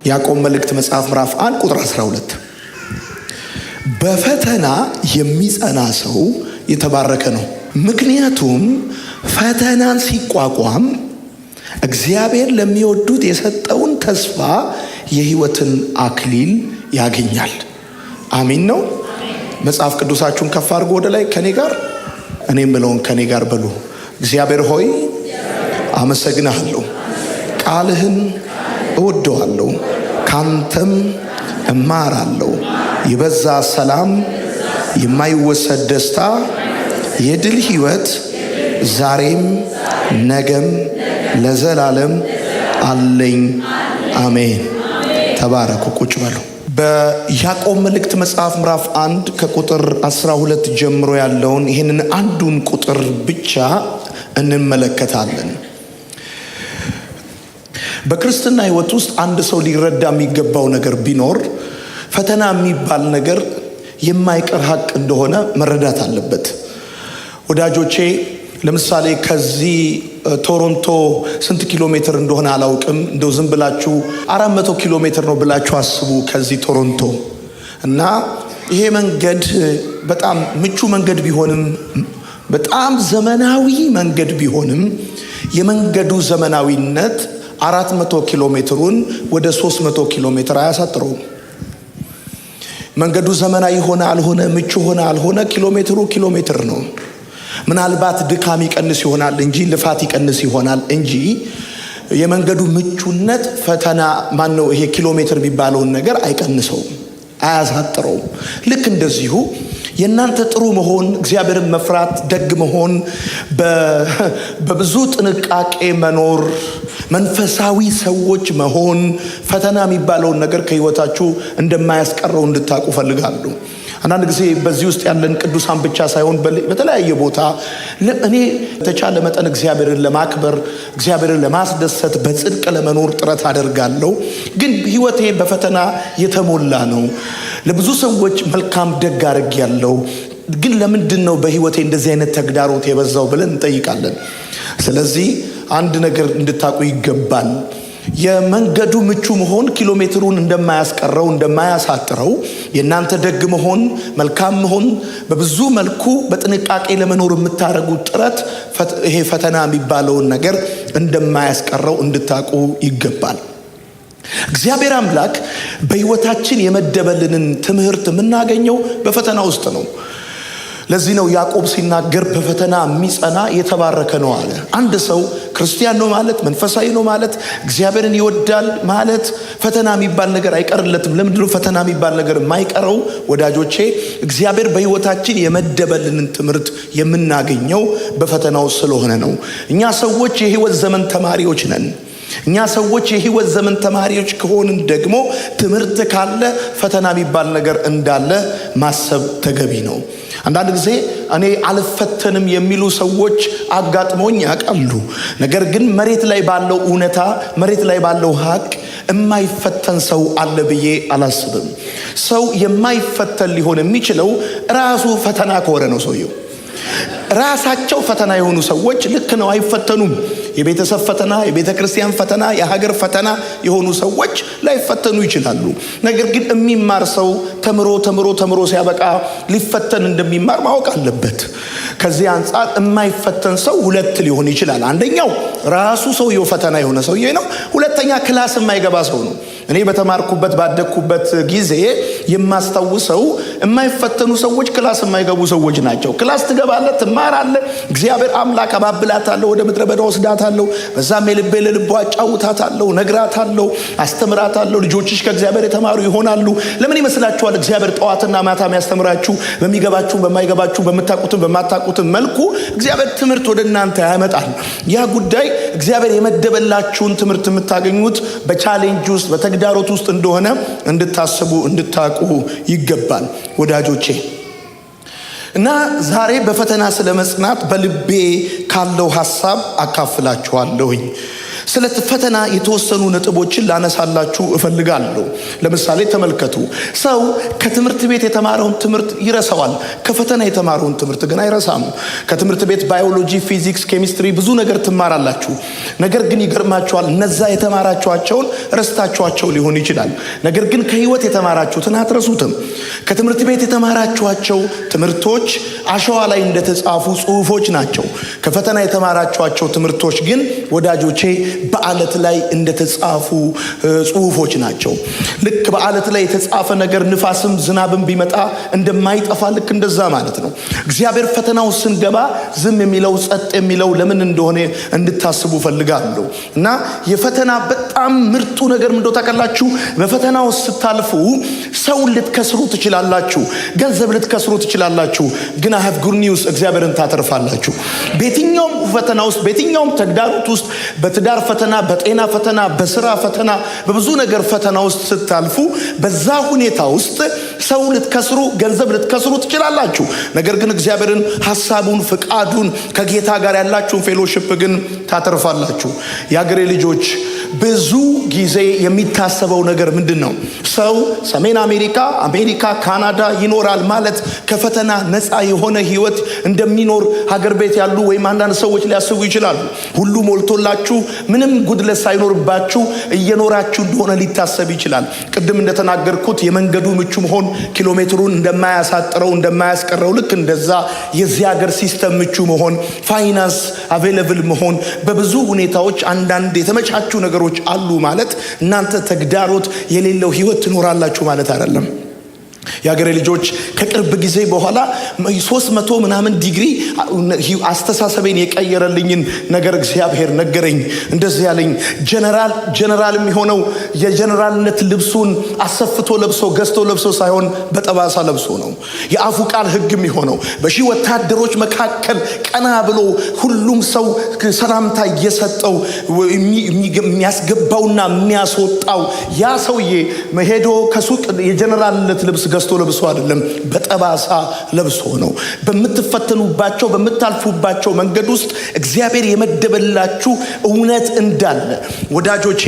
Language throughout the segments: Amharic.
ያዕቆብ መልእክት መጽሐፍ ምዕራፍ 1 ቁጥር 12 በፈተና የሚጸና ሰው የተባረከ ነው። ምክንያቱም ፈተናን ሲቋቋም እግዚአብሔር ለሚወዱት የሰጠውን ተስፋ የሕይወትን አክሊል ያገኛል። አሜን ነው። መጽሐፍ ቅዱሳችሁን ከፍ አድርጎ ወደ ላይ ከኔ ጋር እኔ የምለውን ከኔ ጋር በሉ። እግዚአብሔር ሆይ አመሰግናለሁ፣ ቃልህን እወደዋለሁ፣ ካንተም እማራለሁ። የበዛ ሰላም፣ የማይወሰድ ደስታ፣ የድል ሕይወት ዛሬም ነገም ለዘላለም አለኝ። አሜን። ተባረኩ። ቁጭ በሉ። በያዕቆብ መልእክት መጽሐፍ ምዕራፍ 1 ከቁጥር 12 ጀምሮ ያለውን ይህንን አንዱን ቁጥር ብቻ እንመለከታለን። በክርስትና ሕይወት ውስጥ አንድ ሰው ሊረዳ የሚገባው ነገር ቢኖር ፈተና የሚባል ነገር የማይቀር ሀቅ እንደሆነ መረዳት አለበት። ወዳጆቼ ለምሳሌ ከዚህ ቶሮንቶ ስንት ኪሎ ሜትር እንደሆነ አላውቅም። እንደው ዝም ብላችሁ 400 ኪሎ ሜትር ነው ብላችሁ አስቡ ከዚህ ቶሮንቶ። እና ይሄ መንገድ በጣም ምቹ መንገድ ቢሆንም በጣም ዘመናዊ መንገድ ቢሆንም የመንገዱ ዘመናዊነት 400 ኪሎ ሜትሩን ወደ 300 ኪሎ ሜትር አያሳጥረውም። መንገዱ ዘመናዊ ሆነ አልሆነ፣ ምቹ ሆነ አልሆነ፣ ኪሎ ሜትሩ ኪሎ ሜትር ነው። ምናልባት ድካም ይቀንስ ይሆናል እንጂ ልፋት ይቀንስ ይሆናል እንጂ የመንገዱ ምቹነት ፈተና ማነው ይሄ ኪሎ ሜትር የሚባለውን ነገር አይቀንሰውም፣ አያሳጥረውም። ልክ እንደዚሁ የእናንተ ጥሩ መሆን፣ እግዚአብሔርን መፍራት፣ ደግ መሆን፣ በብዙ ጥንቃቄ መኖር፣ መንፈሳዊ ሰዎች መሆን ፈተና የሚባለውን ነገር ከሕይወታችሁ እንደማያስቀረው እንድታውቁ ፈልጋለሁ። አንዳንድ ጊዜ በዚህ ውስጥ ያለን ቅዱሳን ብቻ ሳይሆን በተለያየ ቦታ እኔ ተቻለ መጠን እግዚአብሔርን ለማክበር፣ እግዚአብሔርን ለማስደሰት፣ በጽድቅ ለመኖር ጥረት አደርጋለሁ። ግን ሕይወቴ በፈተና የተሞላ ነው። ለብዙ ሰዎች መልካም ደግ አድርጌያለሁ። ግን ለምንድን ነው በሕይወቴ እንደዚህ አይነት ተግዳሮት የበዛው ብለን እንጠይቃለን። ስለዚህ አንድ ነገር እንድታውቁ ይገባል። የመንገዱ ምቹ መሆን ኪሎ ሜትሩን እንደማያስቀረው እንደማያሳጥረው፣ የእናንተ ደግ መሆን፣ መልካም መሆን፣ በብዙ መልኩ በጥንቃቄ ለመኖር የምታደርጉት ጥረት ይሄ ፈተና የሚባለውን ነገር እንደማያስቀረው እንድታውቁ ይገባል። እግዚአብሔር አምላክ በሕይወታችን የመደበልንን ትምህርት የምናገኘው በፈተና ውስጥ ነው። ለዚህ ነው ያዕቆብ ሲናገር በፈተና የሚጸና የተባረከ ነው አለ። አንድ ሰው ክርስቲያን ነው ማለት፣ መንፈሳዊ ነው ማለት፣ እግዚአብሔርን ይወዳል ማለት ፈተና የሚባል ነገር አይቀርለትም። ለምንድነው ፈተና የሚባል ነገር የማይቀረው? ወዳጆቼ እግዚአብሔር በሕይወታችን የመደበልንን ትምህርት የምናገኘው በፈተናው ስለሆነ ነው። እኛ ሰዎች የሕይወት ዘመን ተማሪዎች ነን። እኛ ሰዎች የሕይወት ዘመን ተማሪዎች ከሆንን ደግሞ ትምህርት ካለ ፈተና የሚባል ነገር እንዳለ ማሰብ ተገቢ ነው። አንዳንድ ጊዜ እኔ አልፈተንም የሚሉ ሰዎች አጋጥመውኝ ያውቃሉ። ነገር ግን መሬት ላይ ባለው እውነታ፣ መሬት ላይ ባለው ሀቅ የማይፈተን ሰው አለ ብዬ አላስብም። ሰው የማይፈተን ሊሆን የሚችለው ራሱ ፈተና ከሆነ ነው። ሰውየው ራሳቸው ፈተና የሆኑ ሰዎች ልክ ነው፣ አይፈተኑም። የቤተሰብ ፈተና፣ የቤተ ክርስቲያን ፈተና፣ የሀገር ፈተና የሆኑ ሰዎች ላይፈተኑ ይችላሉ። ነገር ግን የሚማር ሰው ተምሮ ሲያበቃ ሊፈተን እንደሚማር ማወቅ አለበት። ከዚህ አንጻር የማይፈተን ሰው ሁለት ሊሆን ይችላል። አንደኛው ራሱ ሰውየው ፈተና የሆነ ሰውዬ ነው። ሁለተኛ ክላስ የማይገባ ሰው ነው። እኔ በተማርኩበት ባደግኩበት ጊዜ የማስታውሰው የማይፈተኑ ሰዎች ክላስ የማይገቡ ሰዎች ናቸው። ክላስ ትገባለህ፣ ትማራለህ። እግዚአብሔር አምላክ አባብላታለሁ፣ ወደ ምድረ በዳ ወስዳታለሁ፣ በዛም የልቤ ለልቧ አጫውታታለሁ፣ ነግራታለሁ፣ አስተምራታለሁ። ልጆችሽ ከእግዚአብሔር የተማሩ ይሆናሉ። ለምን ይመስላችኋል? እግዚአብሔር ጠዋትና ማታ የሚያስተምራችሁ በሚገባችሁ በማይገባችሁ፣ በምታውቁትም በማታውቁትም መልኩ እግዚአብሔር ትምህርት ወደ እናንተ ያመጣል። ያ ጉዳይ እግዚአብሔር የመደበላችሁን ትምህርት የምታገኙት በቻሌንጅ ውስጥ ተግዳሮት ውስጥ እንደሆነ እንድታስቡ እንድታቁ ይገባል ወዳጆቼ። እና ዛሬ በፈተና ስለመጽናት በልቤ ካለው ሐሳብ አካፍላችኋለሁኝ። ስለ ፈተና የተወሰኑ ነጥቦችን ላነሳላችሁ እፈልጋለሁ። ለምሳሌ ተመልከቱ። ሰው ከትምህርት ቤት የተማረውን ትምህርት ይረሳዋል፣ ከፈተና የተማረውን ትምህርት ግን አይረሳም። ከትምህርት ቤት ባዮሎጂ፣ ፊዚክስ፣ ኬሚስትሪ ብዙ ነገር ትማራላችሁ። ነገር ግን ይገርማችኋል፣ እነዛ የተማራችኋቸውን ረስታችኋቸው ሊሆን ይችላል። ነገር ግን ከህይወት የተማራችሁትን አትረሱትም። ከትምህርት ቤት የተማራችኋቸው ትምህርቶች አሸዋ ላይ እንደተጻፉ ጽሁፎች ናቸው። ከፈተና የተማራችኋቸው ትምህርቶች ግን ወዳጆቼ በአለት ላይ እንደተጻፉ ጽሁፎች ናቸው። ልክ በአለት ላይ የተጻፈ ነገር ንፋስም ዝናብም ቢመጣ እንደማይጠፋ ልክ እንደዛ ማለት ነው። እግዚአብሔር ፈተናው ስንገባ ዝም የሚለው ጸጥ የሚለው ለምን እንደሆነ እንድታስቡ ፈልጋለሁ። እና የፈተና በጣም ምርጡ ነገር ምንድነው ታውቃላችሁ? በፈተናው ስታልፉ ሰው ልትከስሩ ትችላላችሁ፣ ገንዘብ ልትከስሩ ትችላላችሁ። ግን I have good news፣ እግዚአብሔርን ታተርፋላችሁ። በየትኛውም ፈተና ውስጥ፣ በየትኛውም ተግዳሮት ውስጥ፣ በትዳር ፈተና፣ በጤና ፈተና፣ በስራ ፈተና፣ በብዙ ነገር ፈተና ውስጥ ስታልፉ በዛ ሁኔታ ውስጥ ሰው ልትከስሩ፣ ገንዘብ ልትከስሩ ትችላላችሁ። ነገር ግን እግዚአብሔርን፣ ሐሳቡን፣ ፍቃዱን፣ ከጌታ ጋር ያላችሁን ፌሎሺፕ ግን ታተርፋላችሁ። የአገሬ ልጆች ብዙ ጊዜ የሚታሰበው ነገር ምንድነው? ሰው ሰሜን አሜሪካ፣ ካናዳ ይኖራል ማለት ከፈተና ነፃ የሆነ ህይወት እንደሚኖር ሀገር ቤት ያሉ ወይም አንዳንድ ሰዎች ሊያስቡ ይችላሉ። ሁሉ ሞልቶላችሁ ምንም ጉድለት ሳይኖርባችሁ እየኖራችሁ እንደሆነ ሊታሰብ ይችላል። ቅድም እንደተናገርኩት የመንገዱ ምቹ መሆን ኪሎሜትሩን እንደማያሳጥረው እንደማያስቀረው ልክ እንደዛ የዚህ ሀገር ሲስተም ምቹ መሆን፣ ፋይናንስ አቬሌብል መሆን፣ በብዙ ሁኔታዎች አንዳንድ የተመቻቹ ነገሮች አሉ ማለት እናንተ ተግዳሮት የሌለው ህይወት ትኖራላችሁ ማለት አይደለም። የአገሬ ልጆች ከቅርብ ጊዜ በኋላ 300 ምናምን ዲግሪ አስተሳሰቤን የቀየረልኝን ነገር እግዚአብሔር ነገረኝ። እንደዚህ ያለኝ ጀነራል የሚሆነው የጀነራልነት ልብሱን አሰፍቶ ለብሶ ገዝቶ ለብሶ ሳይሆን በጠባሳ ለብሶ ነው። የአፉ ቃል ህግ የሚሆነው በሺህ ወታደሮች መካከል ቀና ብሎ ሁሉም ሰው ሰላምታ እየሰጠው የሚያስገባውና የሚያስወጣው ያ ሰውዬ ሄዶ ከሱቅ የጀነራልነት ልብስ ገዝቶ ለብሶ አይደለም፣ በጠባሳ ለብሶ ነው። በምትፈተኑባቸው በምታልፉባቸው መንገድ ውስጥ እግዚአብሔር የመደበላችሁ እውነት እንዳለ ወዳጆቼ፣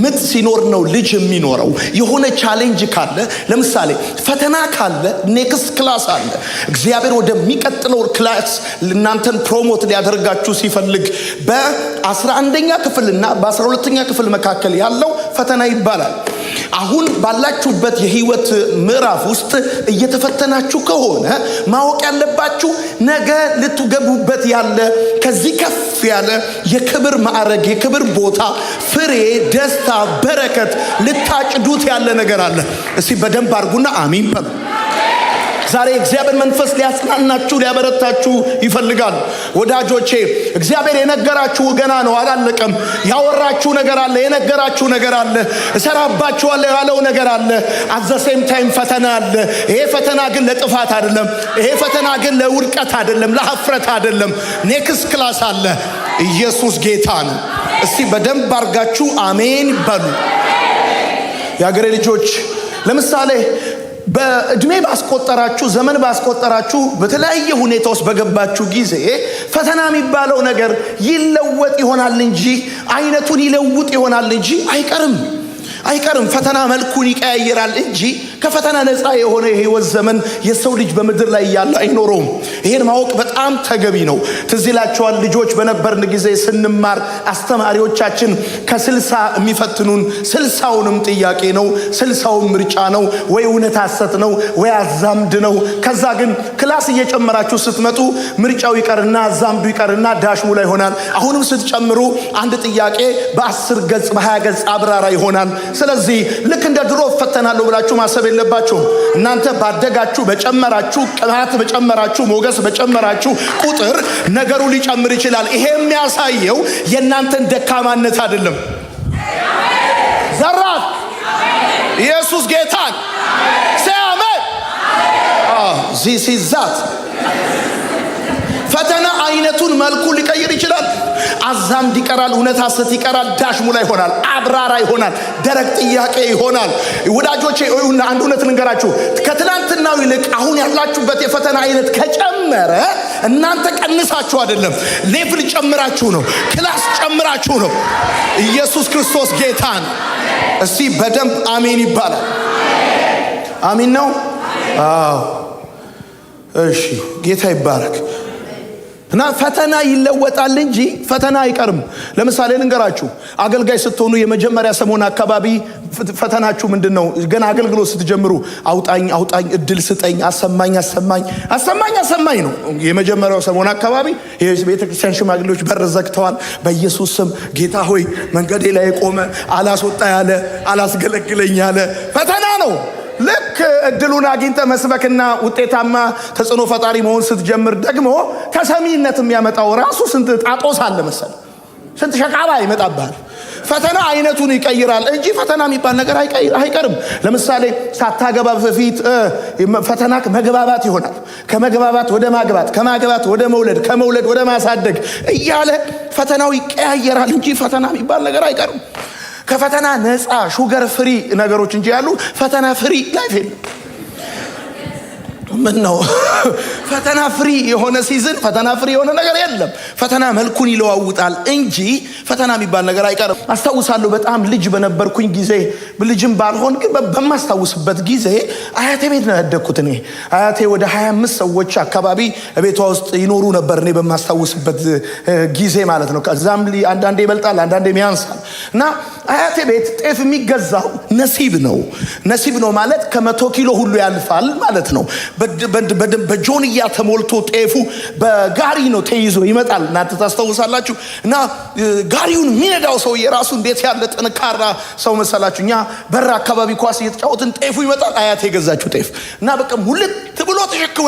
ምጥ ሲኖር ነው ልጅ የሚኖረው። የሆነ ቻሌንጅ ካለ፣ ለምሳሌ ፈተና ካለ ኔክስት ክላስ አለ። እግዚአብሔር ወደሚቀጥለው ክላስ እናንተን ፕሮሞት ሊያደርጋችሁ ሲፈልግ በ11ኛ ክፍልና በ12ኛ ክፍል መካከል ያለው ፈተና ይባላል። አሁን ባላችሁበት የህይወት ምዕራፍ ውስጥ እየተፈተናችሁ ከሆነ ማወቅ ያለባችሁ ነገ ልትገቡበት ያለ ከዚህ ከፍ ያለ የክብር ማዕረግ፣ የክብር ቦታ፣ ፍሬ፣ ደስታ፣ በረከት ልታጭዱት ያለ ነገር አለ። እስቲ በደንብ አድርጉና አሜን በሉ። ዛሬ እግዚአብሔር መንፈስ ሊያጽናናችሁ ሊያበረታችሁ ይፈልጋል። ወዳጆቼ እግዚአብሔር የነገራችሁ ገና ነው፣ አላለቀም። ያወራችሁ ነገር አለ፣ የነገራችሁ ነገር አለ፣ እሰራባችኋለሁ ያለው ነገር አለ። at the same time ፈተና አለ። ይሄ ፈተና ግን ለጥፋት አይደለም። ይሄ ፈተና ግን ለውድቀት አይደለም፣ ለሀፍረት አይደለም። ኔክስት ክላስ አለ። ኢየሱስ ጌታ ነው። እስቲ በደንብ አርጋችሁ አሜን በሉ። የአገሬ ልጆች ለምሳሌ በእድሜ ባስቆጠራችሁ ዘመን ባስቆጠራችሁ በተለያየ ሁኔታ ውስጥ በገባችሁ ጊዜ ፈተና የሚባለው ነገር ይለወጥ ይሆናል እንጂ አይነቱን ይለውጥ ይሆናል እንጂ አይቀርም። ፈተና መልኩን ይቀያየራል እንጂ ከፈተና ነፃ የሆነ የህይወት ዘመን የሰው ልጅ በምድር ላይ ያለ አይኖረውም። ይሄን ማወቅ በጣም ተገቢ ነው። ትዝ ይላችኋል ልጆች በነበርን ጊዜ ስንማር አስተማሪዎቻችን ከ60 የሚፈትኑን 60ውንም ጥያቄ ነው፣ 60ውም ምርጫ ነው፣ ወይ እውነት ሐሰት ነው፣ ወይ አዛምድ ነው። ከዛ ግን ክላስ እየጨመራችሁ ስትመጡ ምርጫው ይቀርና አዛምዱ ይቀርና ዳሽሙ ላይ ይሆናል። አሁንም ስትጨምሩ አንድ ጥያቄ በ10 ገጽ በ20 ገጽ አብራራ ይሆናል። ስለዚህ ልክ እንደ ድሮ ፈተናለሁ ብላችሁ ማሰብ የለባችሁም። እናንተ ባደጋችሁ በጨመራችሁ ቅባት በጨመራችሁ ሞገስ በጨመራችሁ ቁጥር ነገሩ ሊጨምር ይችላል። ይሄ የሚያሳየው የእናንተን ደካማነት አይደለም። ዘራፍ ኢየሱስ ጌታን ሲያመን this is that ፈተና አይነቱን መልኩ ሊቀይር ይችላል። አዛምድ ይቀራል፣ እውነት ሐሰት ይቀራል፣ ዳሽሙ ላይ ይሆናል፣ አብራራ ይሆናል፣ ደረቅ ጥያቄ ይሆናል። ወዳጆቼ አንድ እውነት ልንገራችሁ፣ ከትላንትናው ይልቅ አሁን ያላችሁበት የፈተና አይነት ከጨመረ እናንተ ቀንሳችሁ አይደለም፣ ሌቭል ጨምራችሁ ነው፣ ክላስ ጨምራችሁ ነው። ኢየሱስ ክርስቶስ ጌታ ነው። እስቲ በደንብ አሜን ይባላል። አሜን ነው። አዎ እሺ፣ ጌታ ይባረክ። እና ፈተና ይለወጣል እንጂ ፈተና አይቀርም። ለምሳሌ ልንገራችሁ፣ አገልጋይ ስትሆኑ የመጀመሪያ ሰሞን አካባቢ ፈተናችሁ ምንድነው? ገና አገልግሎት ስትጀምሩ አውጣኝ አውጣኝ፣ እድል ስጠኝ፣ አሰማኝ አሰማኝ አሰማኝ አሰማኝ ነው የመጀመሪያው ሰሞን አካባቢ። የቤተክርስቲያን ሽማግሌዎች በር ዘግተዋል። በኢየሱስ ስም ጌታ ሆይ መንገዴ ላይ የቆመ አላስወጣ ያለ አላስገለግለኝ ያለ ፈተና ነው። ልክ እድሉን አግኝተ መስበክና ውጤታማ ተጽዕኖ ፈጣሪ መሆን ስትጀምር ደግሞ ተሰሚነት የሚያመጣው ራሱ ስንት ጣጦስ አለ መሰል፣ ስንት ሸቃባ ይመጣብሃል። ፈተና አይነቱን ይቀይራል እንጂ ፈተና የሚባል ነገር አይቀርም። ለምሳሌ ሳታገባ በፊት ፈተና መግባባት ይሆናል። ከመግባባት ወደ ማግባት፣ ከማግባት ወደ መውለድ፣ ከመውለድ ወደ ማሳደግ እያለ ፈተናው ይቀያየራል እንጂ ፈተና የሚባል ነገር አይቀርም። ከፈተና ነፃ ሹገር ፍሪ ነገሮች እንጂ ያሉ ፈተና ፍሪ ላይፍ የለም። ምን ነው ፈተና ፍሪ የሆነ ሲዝን፣ ፈተና ፍሪ የሆነ ነገር የለም። ፈተና መልኩን ይለዋውጣል እንጂ ፈተና የሚባል ነገር አይቀርም። አስታውሳለሁ በጣም ልጅ በነበርኩኝ ጊዜ፣ ልጅም ባልሆን ግን በማስታውስበት ጊዜ አያቴ ቤት ነው ያደግኩት። እኔ አያቴ ወደ 25 ሰዎች አካባቢ ቤቷ ውስጥ ይኖሩ ነበር፣ እኔ በማስታውስበት ጊዜ ማለት ነው። ከዛም አንዳንዴ ይበልጣል፣ አንዳንዴ ያንሳል። እና አያቴ ቤት ጤፍ የሚገዛው ነሲብ ነው። ነሲብ ነው ማለት ከ100 ኪሎ ሁሉ ያልፋል ማለት ነው። በጆንያ ተሞልቶ ጤፉ በጋሪ ነው ተይዞ ይመጣል። እናንተ ታስታውሳላችሁ። እና ጋሪውን የሚነዳው ሰው የራሱ እንዴት ያለ ጠንካራ ሰው መሰላችሁ። እኛ በር አካባቢ ኳስ እየተጫወትን ጤፉ ይመጣል። አያቴ የገዛችው ጤፍ እና በቃ ሁለት ብሎ ተሸክሞ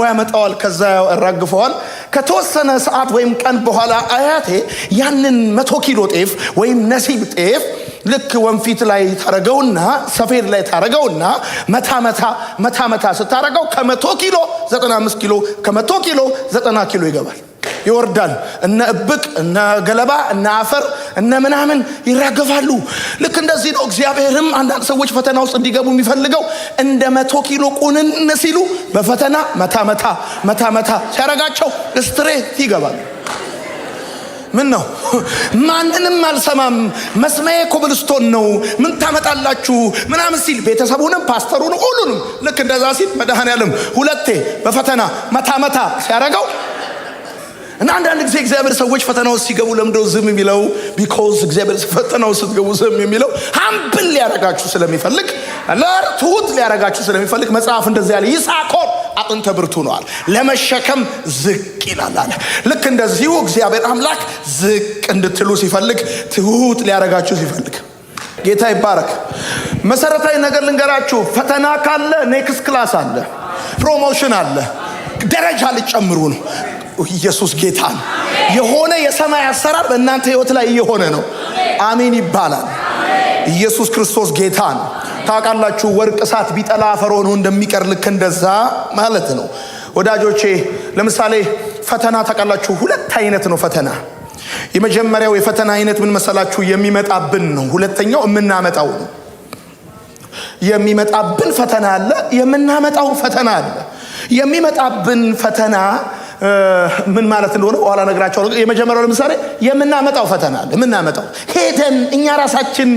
ያመጣዋል። ከዛ ያራግፈዋል። ከተወሰነ ሰዓት ወይም ቀን በኋላ አያቴ ያንን 100 ኪሎ ጤፍ ወይም ነሲብ ጤፍ ልክ ወንፊት ላይ ታረገውና ሰፌድ ላይ ታረገውና መታ ስታረገው ከ100 ኪሎ 95 ኪሎ ከ100 ኪሎ 90 ኪሎ ይገባል፣ ይወርዳል። እነ እብቅ እነ ገለባ እነ አፈር እነ ምናምን ይራገፋሉ። ልክ እንደዚህ ነው እግዚአብሔርም አንዳንድ ሰዎች ፈተና ውስጥ እንዲገቡ የሚፈልገው። እንደ 100 ኪሎ ቁንን ሲሉ በፈተና መታ ሲያረጋቸው ስትሬት ይገባሉ። ምን ነው ማንንም አልሰማም፣ መስማዬ ኮብልስቶን ነው፣ ምን ታመጣላችሁ ምናምን ሲል ቤተሰቡንም ፓስተሩንም ሁሉንም ልክ እንደዛ ሲል መድኃኔዓለም ሁለቴ በፈተና መታ ሲያረገው እና አንዳንድ ጊዜ እግዚአብሔር ሰዎች ፈተናው ሲገቡ ለምንድነው ዝም የሚለው? ቢኮዝ እግዚአብሔር ፈተናው ስትገቡ ዝም የሚለው ሀምብል ሊያረጋችሁ ስለሚፈልግ፣ ለርቱት ሊያረጋችሁ ስለሚፈልግ መጽሐፍ እንደዚህ ያለ ይሳኮር አጥንተ ብርቱ ነዋል ለመሸከም ዝቅ ይላል አለ። ልክ እንደዚሁ እግዚአብሔር አምላክ ዝቅ እንድትሉ ሲፈልግ፣ ትሁት ሊያረጋችሁ ሲፈልግ፣ ጌታ ይባረክ። መሰረታዊ ነገር ልንገራችሁ፣ ፈተና ካለ ኔክስት ክላስ አለ፣ ፕሮሞሽን አለ፣ ደረጃ ልጨምሩ ነው። ኢየሱስ ጌታ ነው። የሆነ የሰማይ አሰራር በእናንተ ህይወት ላይ እየሆነ ነው። አሜን ይባላል። ኢየሱስ ክርስቶስ ጌታ ነው። ታውቃላችሁ ወርቅ እሳት ቢጠላ አፈር ሆኖ እንደሚቀር ልክ እንደዛ ማለት ነው። ወዳጆቼ ለምሳሌ ፈተና ታውቃላችሁ ሁለት አይነት ነው ፈተና። የመጀመሪያው የፈተና አይነት ምን መሰላችሁ? የሚመጣብን ነው። ሁለተኛው የምናመጣው ነው። የሚመጣብን ፈተና አለ፣ የምናመጣው ፈተና አለ። የሚመጣብን ፈተና ምን ማለት እንደሆነ በኋላ ነግራችኋለሁ። የመጀመሪያው ለምሳሌ የምናመጣው ፈተና አለ። የምናመጣው ሄደን እኛ ራሳችን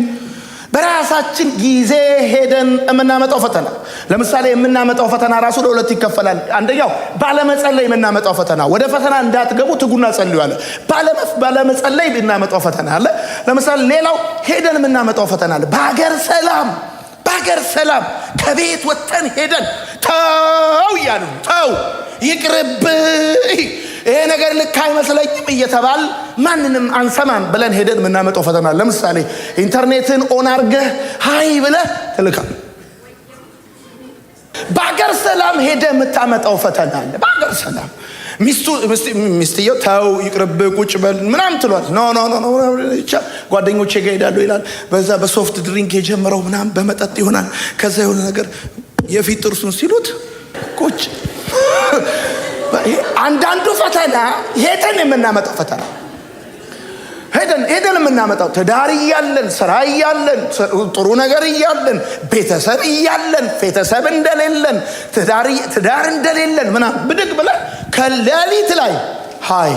በራሳችን ጊዜ ሄደን የምናመጣው ፈተና። ለምሳሌ የምናመጣው ፈተና ራሱ ለሁለት ይከፈላል። አንደኛው ባለመጸለይ የምናመጣው ፈተና፣ ወደ ፈተና እንዳትገቡ ትጉና ጸልዩ አለ። ባለመጸለይ የምናመጣው ፈተና አለ። ለምሳሌ ሌላው ሄደን የምናመጣው ፈተና አለ። በሀገር ሰላም ከቤት ወጥተን ሄደን ተው ያሉ ተው ይቅርብ፣ ይሄ ነገር ልክ አይመስለኝም እየተባል ማንንም አንሰማም ብለን ሄደን የምናመጣው ፈተና። ለምሳሌ ኢንተርኔትን ኦን አርገህ ሃይ ብለህ ትልካል። በአገር ሰላም ሄደህ የምታመጣው ፈተና አለ። በአገር ሰላም ሚስትየው ተው ይቅርብ ቁጭ በል ምናምን ትሏል። ኖ ጓደኞቼ ጋር ሄዳለሁ ይላል። በዛ በሶፍት ድሪንክ የጀመረው ምናምን በመጠጥ ይሆናል። ከዛ የሆነ ነገር የፊት ጥርሱን ሲሉት ቁጭ። አንዳንዱ ፈተና ሄደን የምናመጣው ፈተና ሄደን የምናመጣው ትዳር እያለን፣ ስራ እያለን፣ ጥሩ ነገር እያለን፣ ቤተሰብ እያለን፣ ቤተሰብ እንደሌለን፣ ትዳር እንደሌለን ምናምን ብድግ ብለን ከሌሊት ላይ ሃይ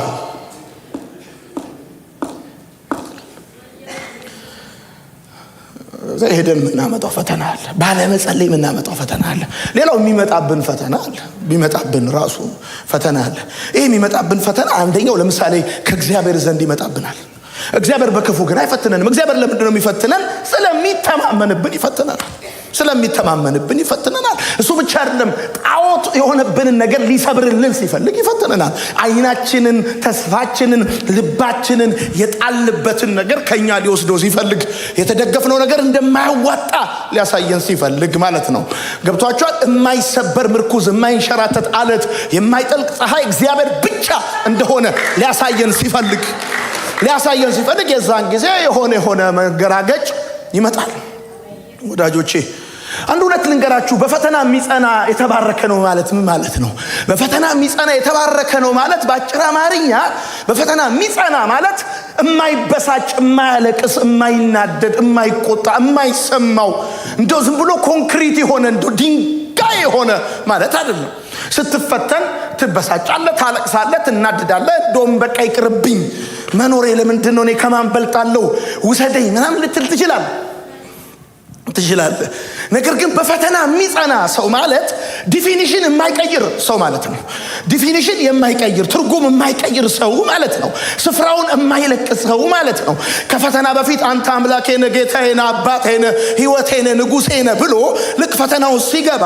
ሄደን የምናመጣው ፈተና አለ። ባለመጸለይ የምናመጣው ፈተና አለ። ሌላው የሚመጣብን ፈተና አለ። የሚመጣብን ራሱ ፈተና አለ። ይሄ የሚመጣብን ፈተና አንደኛው ለምሳሌ ከእግዚአብሔር ዘንድ ይመጣብናል። እግዚአብሔር በክፉ ግን አይፈትነንም። እግዚአብሔር ለምንድን ነው የሚፈትነን? ስለሚተማመንብን ይፈትነናል። እሱ ብቻ አይደለም፣ ጣዖት የሆነብንን ነገር ሊሰብርልን ሲፈልግ ይፈትነናል። አይናችንን፣ ተስፋችንን፣ ልባችንን የጣልበትን ነገር ከኛ ሊወስደው ሲፈልግ፣ የተደገፍነው ነገር እንደማያዋጣ ሊያሳየን ሲፈልግ ማለት ነው። ገብቷችኋል? የማይሰበር ምርኩዝ፣ የማይንሸራተት አለት፣ የማይጠልቅ ፀሐይ እግዚአብሔር ብቻ እንደሆነ ሊያሳየን ሲፈልግ የዛን ጊዜ የሆነ መገራገጭ ይመጣል። ወዳጆቼ አንድ እውነት ልንገራችሁ። በፈተና የሚጸና የተባረከ ነው ማለት ምን ማለት ነው? በፈተና የሚጸና የተባረከ ነው ማለት በአጭር አማርኛ በፈተና የሚጸና ማለት የማይበሳጭ፣ የማያለቅስ፣ የማይናደድ፣ የማይቆጣ፣ የማይሰማው እንደው ዝም ብሎ ኮንክሪት የሆነ እንደው ድንጋይ የሆነ ማለት አይደለም። ስትፈተን ትበሳጫለህ፣ ታለቅሳለህ፣ ትናደዳለህ። እንደውም በቃ ይቅርብኝ፣ መኖሬ ለምንድን ነው? እኔ ከማን በልጣለሁ? ውሰደኝ ምናምን ልትል ትችላለህ። ነገር ግን በፈተና የሚጸና ሰው ማለት ዲፊኒሽን የማይቀይር ሰው ማለት ነው። ዲፊኒሽን የማይቀይር ትርጉም የማይቀይር ሰው ማለት ነው። ስፍራውን የማይለቅ ሰው ማለት ነው። ከፈተና በፊት አንተ አምላኬ ነህ፣ ጌታዬ ነህ፣ አባቴ ነህ፣ ሕይወቴ ነህ፣ ንጉሴ ነህ ብሎ ልክ ፈተናው ሲገባ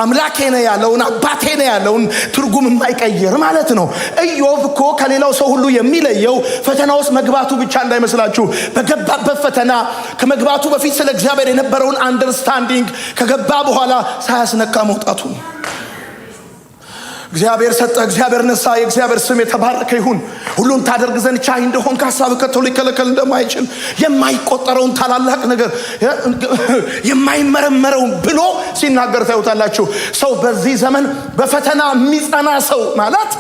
አምላኬ ነህ ያለውን አባቴ ነህ ያለውን ትርጉም የማይቀይር ማለት ነው። ኢዮብ እኮ ከሌላው ሰው ሁሉ የሚለየው ፈተና ውስጥ መግባቱ ብቻ እንዳይመስላችሁ። በገባበት ፈተና ከመግባቱ በፊት ስለ እግዚአብሔር የነበረውን አንደርስታንዲንግ ከገባ በኋላ ሳያስነካ መውጣቱ። እግዚአብሔር ሰጠ፣ እግዚአብሔር ነሳ፣ የእግዚአብሔር ስም የተባረከ ይሁን። ሁሉን ታደርግ ዘንድ ቻይ እንደሆን ከሀሳብ ከቶ ሊከለከል እንደማይችል የማይቆጠረውን ታላላቅ ነገር የማይመረመረውን ብሎ ሲናገር ታዩታላችሁ። ሰው በዚህ ዘመን በፈተና የሚጸና ሰው ማለት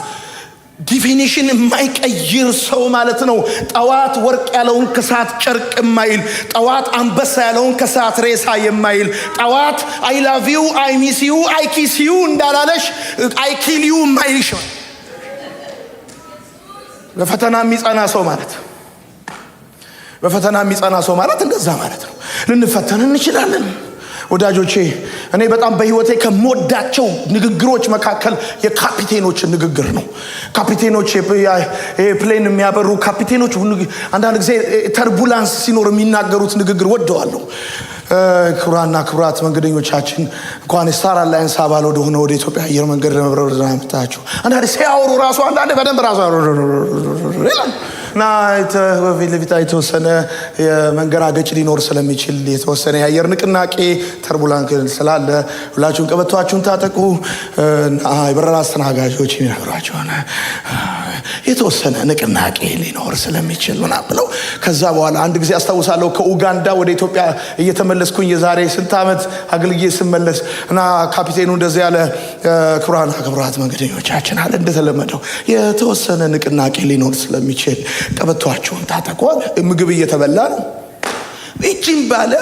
ዲፊኒሽን የማይቀይር ሰው ማለት ነው። ጠዋት ወርቅ ያለውን ከሰዓት ጨርቅ የማይል፣ ጠዋት አንበሳ ያለውን ከሰዓት ሬሳ የማይል፣ ጠዋት አይ ላቭ ዩ፣ አይ ሚስ ዩ፣ አይ ኪስ ዩ እንዳላለሽ አይ ኪል ዩ የማይልሽ በፈተና የሚጸና ሰው ማለት እንደዛ ማለት ነው። ልንፈተን እንችላለን ወዳጆቼ። እኔ በጣም በህይወቴ ከምወዳቸው ንግግሮች መካከል የካፒቴኖች ንግግር ነው። ካፒቴኖች ፕሌን የሚያበሩ ካፒቴኖች አንዳንድ ጊዜ ተርቡላንስ ሲኖር የሚናገሩት ንግግር ወደዋለሁ። ክቡራና ክቡራት መንገደኞቻችን እንኳን ስታር አላይንስ አባል ወደሆነ ወደ ኢትዮጵያ አየር መንገድ ለመብረር መጣችሁ። አንዳንድ ሲያወሩ ራሱ አንዳንድ በደንብ ራሱ እና በፊት ለፊት የተወሰነ የመንገራገጭ ሊኖር ስለሚችል የተወሰነ የአየር ንቅናቄ ተርቡላንስ ስላለ ሁላችሁም ቀበቷችሁን ታጠቁ። የበረራ አስተናጋጆች የሚነግሯቸው የተወሰነ ንቅናቄ ሊኖር ስለሚችል ምናምን ብለው ከዛ በኋላ አንድ ጊዜ አስታውሳለሁ ከኡጋንዳ ወደ ኢትዮጵያ እየተመለስኩኝ የዛሬ ስንት ዓመት አገልግዬ ስመለስ እና ካፒቴኑ እንደዚህ ያለ ክቡራና ክቡራት መንገደኞቻችን አለ እንደተለመደው የተወሰነ ንቅናቄ ሊኖር ስለሚችል ቀበቷችሁን ታጠቁ። ምግብ እየተበላ ነው። እቺም ባለ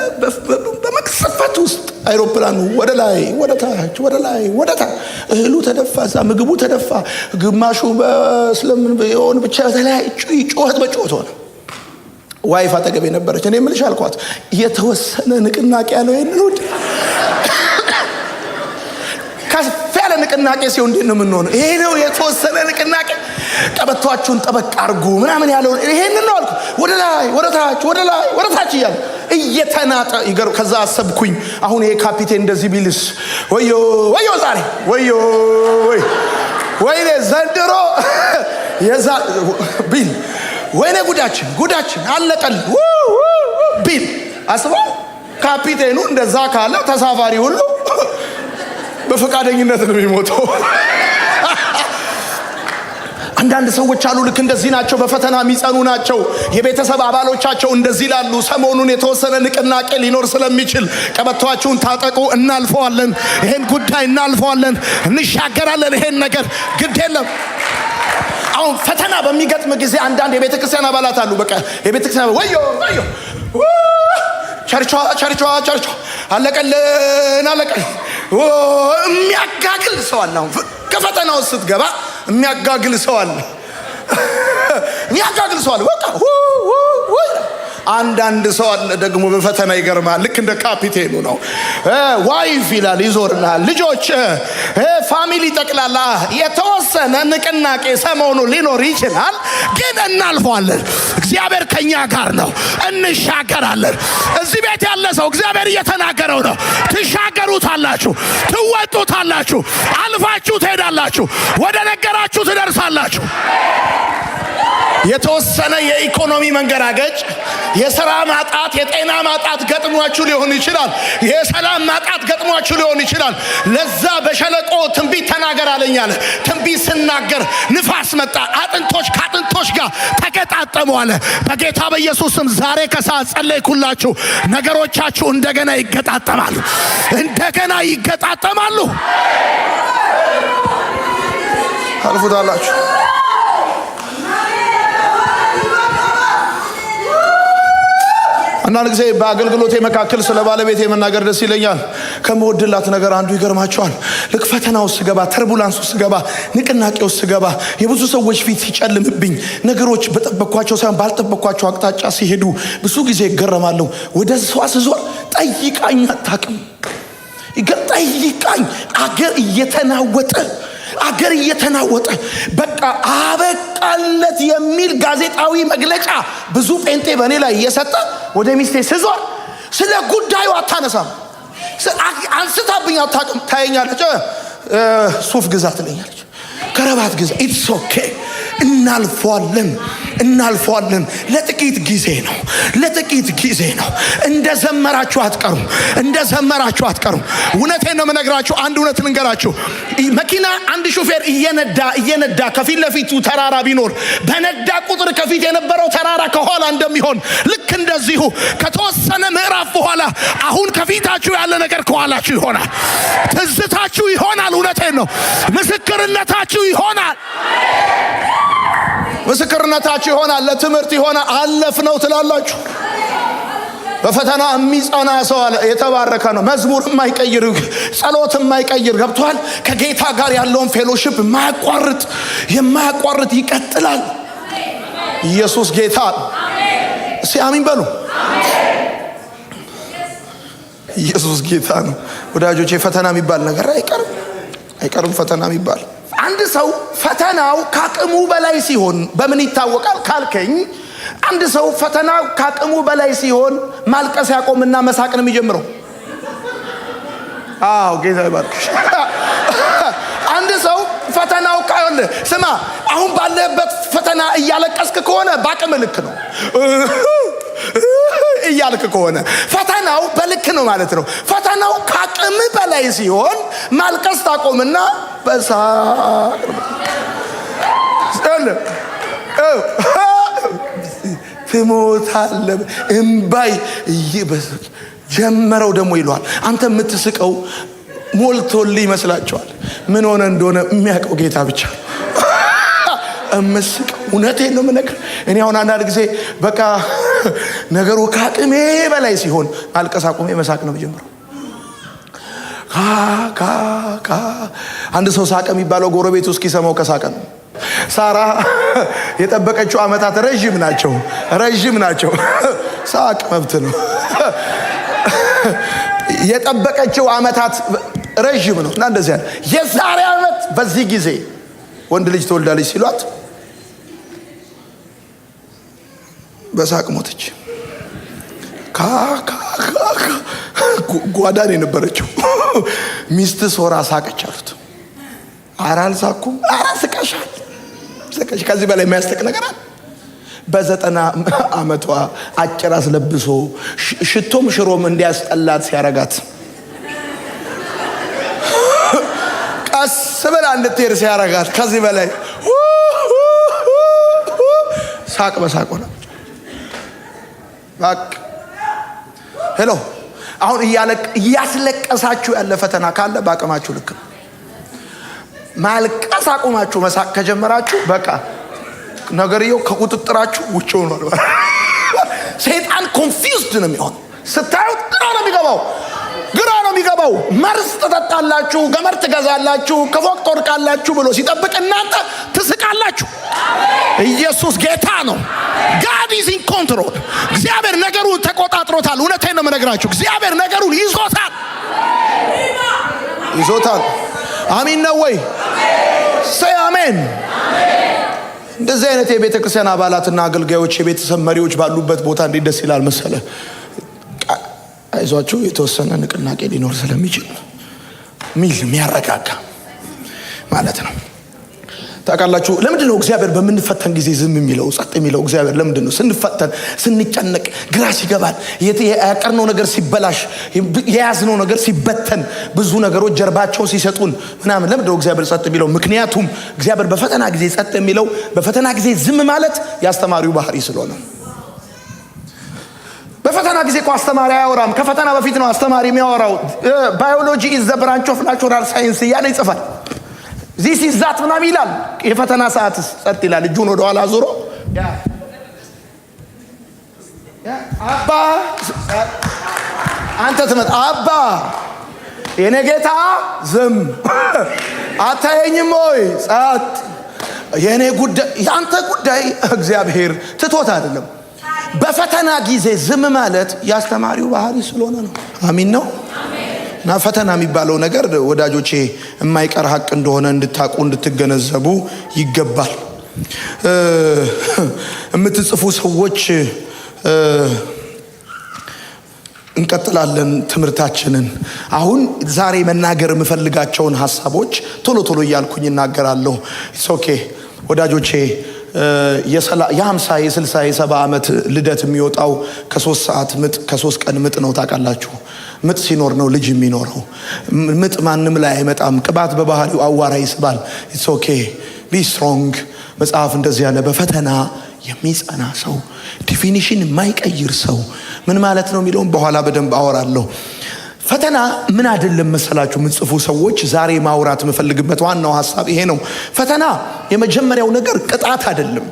በመቅሰፈት ውስጥ አይሮፕላኑ ወደ ላይ ወደ ታች ወደ ላይ ወደ ታች እህሉ ተደፋ፣ ምግቡ ተደፋ። ግማሹ በስለምን ቢሆን ብቻ ተላይ ጩኸት በጩኸት ሆነ። ዋይፍ አጠገቤ ነበረች። እኔ ምልሽ አልኳት የተወሰነ ንቅናቄ ያለው ይሄንን ከፍ ያለ ንቅናቄ ሲሆን እንዴት ነው የምንሆነው? ይሄ ነው የተወሰነ ንቅናቄ። ቀበቷችሁን ጠበቅ አድርጉ ምናምን ያለው ይሄንን ነው አልኩ። ወደ ላይ ወደ ታች ወደ ላይ ወደ ታች እያለ እየተናጠ ይገር። ከዛ አሰብኩኝ አሁን ይሄ ካፒቴን እንደዚህ ቢልስ ወዮ ወዮ ዛሬ ወዮ ወይኔ ዘንድሮ የዛ ቢል ወይኔ ጉዳችን አለቀል ቢል አስበው። ካፒቴኑ እንደዛ ካለ ተሳፋሪ ሁሉ በፈቃደኝነት ነው የሚሞተው። አንዳንድ ሰዎች አሉ ልክ እንደዚህ ናቸው፣ በፈተና የሚጸኑ ናቸው። የቤተሰብ አባሎቻቸው እንደዚህ ላሉ ሰሞኑን የተወሰነ ንቅናቄ ሊኖር ስለሚችል ቀበቷችሁን ታጠቁ፣ እናልፈዋለን፣ ይሄን ጉዳይ እናልፈዋለን፣ እንሻገራለን፣ ይሄን ነገር ግድ የለም። አሁን ፈተና በሚገጥም ጊዜ አንዳንድ የቤተክርስቲያን አባላት አሉ። በቃ የቤተክርስቲያን ወዮ ቸርቿ አለቀልን የሚያጋግል ሰው አለ። አሁን ከፈተናው ስትገባ የሚያጋግል ሰው አለ። በቃ አንዳንድ ሰው አለ ደግሞ በፈተና ይገርማል። ልክ እንደ ካፒቴኑ ነው። ዋይፍ ይላል ይዞርናል። ልጆች ፋሚሊ ጠቅላላ የተወሰነ ንቅናቄ ሰሞኑ ሊኖር ይችላል፣ ግን እናልፈዋለን። እግዚአብሔር ከኛ ጋር ነው፣ እንሻገራለን። እዚህ ቤት ያለ ሰው እግዚአብሔር እየተናገረው ነው። ትሻገሩታላችሁ፣ ትወጡታላችሁ፣ አልፋችሁ ትሄዳላችሁ፣ ወደ ነገራችሁ ትደርሳላችሁ። የተወሰነ የኢኮኖሚ መንገራገጭ፣ የሥራ ማጣት፣ የጤና ማጣት ገጥሟችሁ ሊሆን ይችላል። የሰላም ማጣት ገጥሟችሁ ሊሆን ይችላል። ለዛ በሸለቆ ትንቢት ተናገር አለኝ አለ። ትንቢት ስናገር ንፋስ መጣ፣ አጥንቶች ከአጥንቶች ጋር ተገጣጠሙ አለ። በጌታ በኢየሱስም ዛሬ ከሰዓት ጸለይኩላችሁ። ነገሮቻችሁ እንደገና ይገጣጠማሉ፣ እንደገና ይገጣጠማሉ። አልፉታላችሁ። አንዳንድ ጊዜ በአገልግሎቴ መካከል ስለ ባለቤቴ መናገር ደስ ይለኛል። ከመወድላት ነገር አንዱ ይገርማቸዋል። ልክ ፈተና ውስጥ ስገባ፣ ተርቡላንስ ውስጥ ስገባ፣ ንቅናቄ ውስጥ ስገባ፣ የብዙ ሰዎች ፊት ሲጨልምብኝ፣ ነገሮች በጠበቅኳቸው ሳይሆን ባልጠበቅኳቸው አቅጣጫ ሲሄዱ ብዙ ጊዜ እገረማለሁ። ወደ እሷ ስዞር ጠይቃኝ አታውቅም። ጠይቃኝ አገር እየተናወጠ በቃ አበቃለት የሚል ጋዜጣዊ መግለጫ ብዙ ጴንጤ በእኔ ላይ እየሰጠ ወደ ሚስቴ ስዞር ስለ ጉዳዩ አታነሳም። አንስታብኝ አታውቅም። ታየኛለች፣ ሱፍ ግዛ ትለኛለች፣ ከረባት ግዛ። ኢትስ ኦኬ፣ እናልፈዋለን። ለጥቂት ጊዜ ነው። እንደዘመራችሁ አትቀሩም። እውነቴን ነው የምነግራችሁ። አንድ እውነት ልንገራችሁ። መኪና አንድ ሹፌር እየነዳ ከፊት ለፊቱ ተራራ ቢኖር በነዳ ቁጥር ከፊት የነበረው ተራራ ከኋላ እንደሚሆን ልክ እንደዚሁ ከተወሰነ ምዕራፍ በኋላ አሁን ከፊታችሁ ያለ ነገር ከኋላችሁ ይሆናል። ትዝታችሁ ይሆናል። እውነቴን ነው። ምስክርነታችሁ ይሆናል። ለትምህርት ይሆናል። አለፍነው ትላላችሁ። በፈተና የሚጸና ሰው አለ የተባረከ ነው። መዝሙር የማይቀይር፣ ጸሎት የማይቀይር፣ ገብቷል። ከጌታ ጋር ያለውን ፌሎሺፕ የማያቋርጥ ይቀጥላል። ኢየሱስ ጌታ። እስቲ አሜን በሉ። ኢየሱስ ጌታ ነው። ወዳጆቼ ፈተና የሚባል ነገር አይቀርም። ፈተና የሚባል አንድ ሰው ፈተናው ካቅሙ በላይ ሲሆን በምን ይታወቃል ካልከኝ፣ አንድ ሰው ፈተናው ካቅሙ በላይ ሲሆን ማልቀስ ያቆምና መሳቅ ነው የሚጀምረው። አዎ ጌታ ይባርክሽ። አንድ ሰው ፈተናው ካለ ስማ፣ አሁን ባለበት ፈተና እያለቀስክ ከሆነ ባቅም ልክ ነው እያልክ ከሆነ ፈተናው በልክ ነው ማለት ነው። ፈተናው ካቅም በላይ ሲሆን ማልቀስ ታቆምና በሳቅ ትሞታለህ። እምባይ ጀመረው ደግሞ ይለዋል። አንተ የምትስቀው ሞልቶልህ ይመስላችኋል። ምን ሆነ እንደሆነ የሚያውቀው ጌታ ብቻ ነው። እምስቀው እውነቴን ነው የምነግርህ። እኔ አሁን አንዳንድ ጊዜ በቃ ነገሩ ከአቅሜ በላይ ሲሆን አልቀስ አቁሜ መሳቅ ነው የምጀምረው። አንድ ሰው ሳቀ የሚባለው ጎረቤቱ እስኪሰማው ከሳቀ ነው። ሳራ የጠበቀችው ዓመታት ረዥም ናቸው። ሳቅ መብት ነው። የጠበቀችው ዓመታት ረዥም ነው እና እንደዚህ ያለ የዛሬ ዓመት በዚህ ጊዜ ወንድ ልጅ ትወልዳለች ሲሏት በሳቅ ሞተች። ጓዳን የነበረችው ሚስት ሶራ ሳቀች አሉት። ኧረ አልሳኩም። ኧረ ስቀሻል። ከዚህ በላይ የሚያስጠቅ ነገር አለ? በ90 ዓመቷ አጭር አስለብሶ ሽቶም ሽሮም እንዲያስጠላት ሲያረጋት ቀስ ብላ እንድትሄድ ሲያረጋት ከዚህ በላይ ሳቅ በሳቅ ሆነ። ባክ ሄሎ። አሁን እያስለቀሳችሁ ያለ ፈተና ካለ ባቅማችሁ ልክ ነው። ማልቀስ አቁማችሁ መሳቅ ከጀመራችሁ በቃ ነገርየው ከቁጥጥራችሁ ውጭ ሆኗል። ሰይጣን ኮንፊውዝድ ነው የሚሆን። ስታዩት ነው የሚገባው። ግራ ነው የሚገባው። መርዝ ትጠጣላችሁ፣ ገመድ ትገዛላችሁ፣ ከፎቅ ትወድቃላችሁ ብሎ ሲጠብቅ እናንተ ትስቃላችሁ። ኢየሱስ ጌታ ነው። God is in control። እግዚአብሔር ነገሩን ተቆጣጥሮታል። እውነቴን ነው የምነግራችሁ። እግዚአብሔር ነገሩን ይዞታል። አሜን ነው ወይ? say አሜን። እንደዚህ አይነት የቤተ ክርስቲያን አባላትና አገልጋዮች የቤተሰብ መሪዎች ባሉበት ቦታ እንዴት ደስ ይላል መሰለ። አይዟችሁ የተወሰነ ንቅናቄ ሊኖር ስለሚችል ሚል የሚያረጋጋ ማለት ነው። ታውቃላችሁ ለምንድን ነው እግዚአብሔር በምንፈተን ጊዜ ዝም የሚለው ጸጥ የሚለው? እግዚአብሔር ለምንድን ነው ስንፈተን ስንጨነቅ ግራ ሲገባል ያቀርነው ነገር ሲበላሽ የያዝነው ነገር ሲበተን ብዙ ነገሮች ጀርባቸውን ሲሰጡን ምናምን ለምንድን ነው እግዚአብሔር ጸጥ የሚለው? ምክንያቱም እግዚአብሔር በፈተና ጊዜ ጸጥ የሚለው በፈተና ጊዜ ዝም ማለት የአስተማሪው ባህሪ ስለሆነ። በፈተና ጊዜ እኮ አስተማሪ አያወራም። ከፈተና በፊት ነው አስተማሪ የሚያወራው። ባዮሎጂ ኢዝ ዘ ብራንች ኦፍ ናቹራል ሳይንስ እያለ ይጽፋል። ዚስ ኢዝ ዛት ምናምን ይላል። የፈተና ሰዓት ጸጥ ይላል። እጁን ወደ ኋላ ዞሮ አባ አንተ ትመጣ አባ የኔ ጌታ ዝም አታየኝም ወይ? ጸጥ። የኔ ጉዳይ ያንተ ጉዳይ እግዚአብሔር ትቶት አይደለም። በፈተና ጊዜ ዝም ማለት ያስተማሪው ባህሪ ስለሆነ ነው። አሜን ነው። እና ፈተና የሚባለው ነገር ወዳጆቼ የማይቀር ሀቅ እንደሆነ እንድታቁ እንድትገነዘቡ ይገባል። የምትጽፉ ሰዎች እንቀጥላለን ትምህርታችንን። አሁን ዛሬ መናገር የምፈልጋቸውን ሀሳቦች ቶሎ ቶሎ እያልኩኝ እናገራለሁ። ኦኬ ወዳጆቼ የ50 የ60 የ70 ዓመት ልደት የሚወጣው ከ3 ሰዓት ምጥ ከ3 ቀን ምጥ ነው። ታውቃላችሁ ምጥ ሲኖር ነው ልጅ የሚኖረው። ምጥ ማንም ላይ አይመጣም። ቅባት በባህሪው አዋራ ይስባል። ኢትስ ኦኬ ቢ ስትሮንግ። መጽሐፍ እንደዚህ ያለ በፈተና የሚጸና ሰው ዲፊኒሽን የማይቀይር ሰው ምን ማለት ነው የሚለውን በኋላ በደንብ አወራለሁ። ፈተና ምን አይደለም መሰላችሁ የምትጽፉ ሰዎች፣ ዛሬ ማውራት የምፈልግበት ዋናው ሐሳብ ይሄ ነው። ፈተና የመጀመሪያው ነገር ቅጣት አይደለም።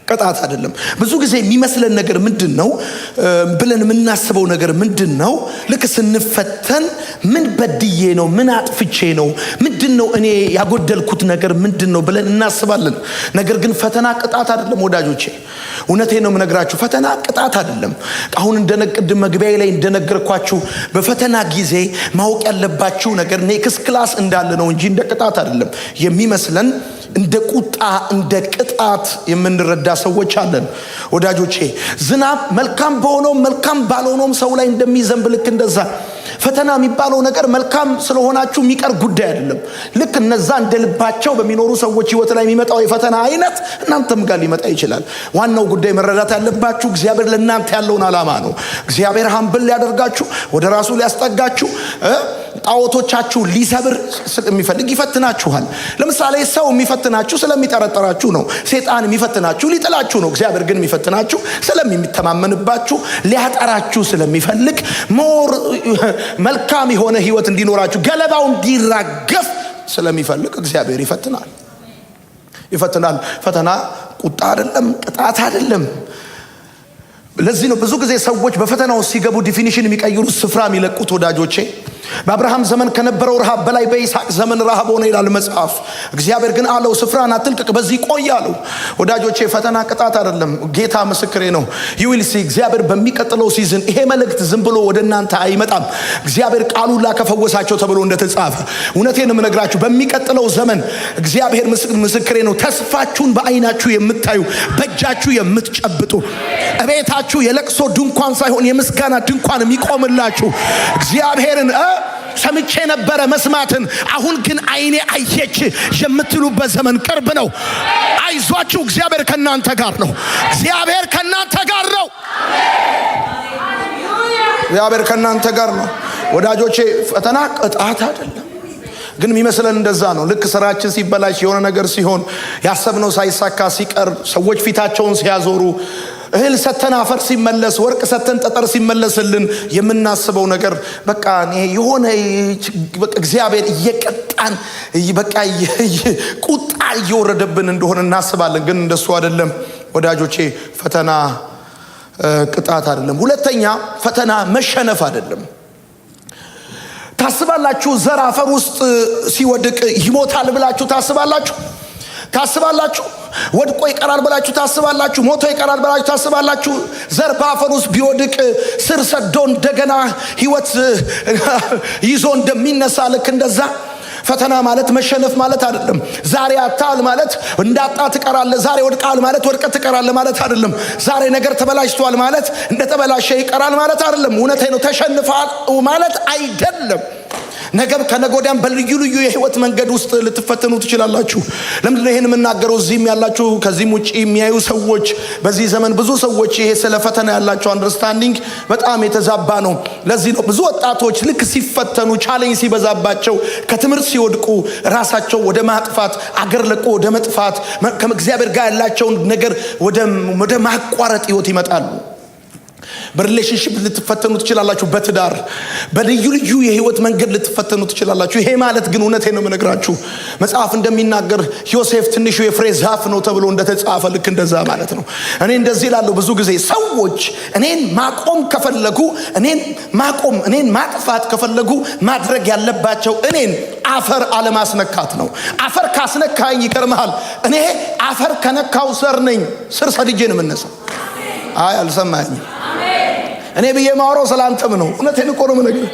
ቅጣት አይደለም። ብዙ ጊዜ የሚመስለን ነገር ምንድነው ብለን የምናስበው ነገር ምንድነው? ልክ ስንፈተን ምን በድዬ ነው? ምን አጥፍቼ ነው? ምንድነው እኔ ያጎደልኩት ነገር ምንድነው ብለን እናስባለን። ነገር ግን ፈተና ቅጣት አይደለም ወዳጆቼ። እውነቴን ነው የምነግራችሁ። ፈተና ቅጣት አይደለም። አሁን እንደነቅድም መግቢያዬ ላይ እንደነገርኳችሁ በፈተና ጊዜ ማወቅ ያለባችሁ ነገር ኔክስት ክላስ እንዳለ ነው እንጂ እንደ ቅጣት አይደለም። የሚመስለን እንደ ቁጣ እንደ ቅጣት የምንረዳ ሰዎች አለን ወዳጆቼ። ዝናብ መልካም በሆነው መልካም ባልሆነው ሰው ላይ እንደሚዘንብ ልክ እንደዛ ፈተና የሚባለው ነገር መልካም ስለሆናችሁ የሚቀር ጉዳይ አይደለም። ልክ እነዛ እንደልባቸው በሚኖሩ ሰዎች ህይወት ላይ የሚመጣው የፈተና አይነት እናንተም ጋር ሊመጣ ይችላል። ዋናው ጉዳይ መረዳት ያለባችሁ እግዚአብሔር ለእናንተ ያለውን ዓላማ ነው። እግዚአብሔር ሀምብል ሊያደርጋችሁ ወደ ራሱ ሊያስጠጋችሁ ጣዖቶቻችሁ ሊሰብር ስለሚፈልግ ይፈትናችኋል። ለምሳሌ ሰው የሚፈትናችሁ ስለሚጠረጠራችሁ ነው። ሰይጣን የሚፈትናችሁ ሊጥላችሁ ነው። እግዚአብሔር ግን የሚፈትናችሁ ስለሚተማመንባችሁ ሊያጠራችሁ ስለሚፈልግ ሞር መልካም የሆነ ህይወት እንዲኖራችሁ ገለባው እንዲራገፍ ስለሚፈልግ እግዚአብሔር ይፈትናል። ፈተና ቁጣ አይደለም፣ ቅጣት አይደለም። ለዚህ ነው ብዙ ጊዜ ሰዎች በፈተናው ሲገቡ ዲፊኒሽን የሚቀይሩ ስፍራ የሚለቁት ወዳጆቼ። በአብርሃም ዘመን ከነበረው ረሃብ በላይ በይስሐቅ ዘመን ረሃብ ሆነ ይላል መጽሐፍ። እግዚአብሔር ግን አለው ስፍራን አትልቀቅ፣ በዚህ ቆይ አለው። ወዳጆቼ ፈተና ቅጣት አይደለም። ጌታ ምስክሬ ነው። ዩዊል ሲ እግዚአብሔር በሚቀጥለው ሲዝን ይሄ መልእክት ዝም ብሎ ወደ እናንተ አይመጣም። እግዚአብሔር ቃሉን ላከፈወሳቸው ተብሎ እንደተጻፈ እውነቴን ነው የምነግራችሁ። በሚቀጥለው ዘመን እግዚአብሔር ምስክሬ ነው። ተስፋችሁን በአይናችሁ የምታዩ በእጃችሁ የምትጨብጡ እቤታችሁ የለቅሶ ድንኳን ሳይሆን የምስጋና ድንኳን የሚቆምላችሁ እግዚአብሔርን ሰምቼ ነበረ መስማትን አሁን ግን አይኔ አየች የምትሉበት ዘመን ቅርብ ነው። አይዟችሁ፣ እግዚአብሔር ከናንተ ጋር ነው። እግዚአብሔር ከናንተ ጋር ነው። እግዚአብሔር ከናንተ ጋር ነው ወዳጆቼ። ፈተና ቅጣት አይደለም። ግን የሚመስለን እንደዛ ነው። ልክ ስራችን ሲበላሽ የሆነ ነገር ሲሆን ያሰብነው ሳይሳካ ሲቀር ሰዎች ፊታቸውን ሲያዞሩ እህል ሰተን አፈር ሲመለስ ወርቅ ሰተን ጠጠር ሲመለስልን የምናስበው ነገር በቃ የሆነ እግዚአብሔር እየቀጣን በቃ ቁጣ እየወረደብን እንደሆነ እናስባለን። ግን እንደሱ አይደለም ወዳጆቼ። ፈተና ቅጣት አይደለም። ሁለተኛ ፈተና መሸነፍ አይደለም። ታስባላችሁ? ዘር አፈር ውስጥ ሲወድቅ ይሞታል ብላችሁ ታስባላችሁ? ወድቆ ይቀራል ብላችሁ ታስባላችሁ? ሞቶ ይቀራል ብላችሁ ታስባላችሁ? ዘር በአፈር ውስጥ ቢወድቅ ስር ሰዶ እንደገና ህይወት ይዞ እንደሚነሳ ልክ እንደዛ ፈተና ማለት መሸነፍ ማለት አይደለም። ዛሬ አጣል ማለት እንዳጣ ትቀራለህ። ዛሬ ወድቃል ማለት ወድቀህ ትቀራለህ ማለት አይደለም። ዛሬ ነገር ተበላሽቷል ማለት እንደተበላሸ ይቀራል ማለት አይደለም። እውነቴ ነው። ተሸንፋል ማለት አይደለም። ነገም ከነገ ወዲያም በልዩ ልዩ የህይወት መንገድ ውስጥ ልትፈተኑ ትችላላችሁ። ለምንድነው ይሄን የምናገረው? እዚህም ያላችሁ ከዚህም ውጪ የሚያዩ ሰዎች፣ በዚህ ዘመን ብዙ ሰዎች ይሄ ስለ ፈተና ያላቸው አንደርስታንዲንግ በጣም የተዛባ ነው። ለዚህ ነው ብዙ ወጣቶች ልክ ሲፈተኑ ቻሌንጅ ሲበዛባቸው ከትምህርት ሲወድቁ ራሳቸው ወደ ማጥፋት፣ አገር ለቆ ወደ መጥፋት፣ ከእግዚአብሔር ጋር ያላቸውን ነገር ወደ ማቋረጥ ህይወት ይመጣሉ። በሪሌሽንሺፕ ልትፈተኑ ትችላላችሁ። በትዳር በልዩ ልዩ የህይወት መንገድ ልትፈተኑ ትችላላችሁ። ይሄ ማለት ግን እውነቴን ነው የምነግራችሁ፣ መጽሐፍ እንደሚናገር ዮሴፍ ትንሹ የፍሬ ዛፍ ነው ተብሎ እንደተጻፈ ልክ እንደዛ ማለት ነው። እኔ እንደዚህ እላለሁ ብዙ ጊዜ ሰዎች እኔን ማቆም ከፈለጉ፣ እኔን ማጥፋት ከፈለጉ ማድረግ ያለባቸው እኔን አፈር አለማስነካት ነው። አፈር ካስነካኝ ይገርምሃል፣ እኔ አፈር ከነካው ስር ነኝ። ስር ሰድጄ ነው የምነሳው። አይ አልሰማኸኝም? እኔ ብዬ ማወራው ስላንተም ነው። እውነቴን እኮ ነው የምነግርህ።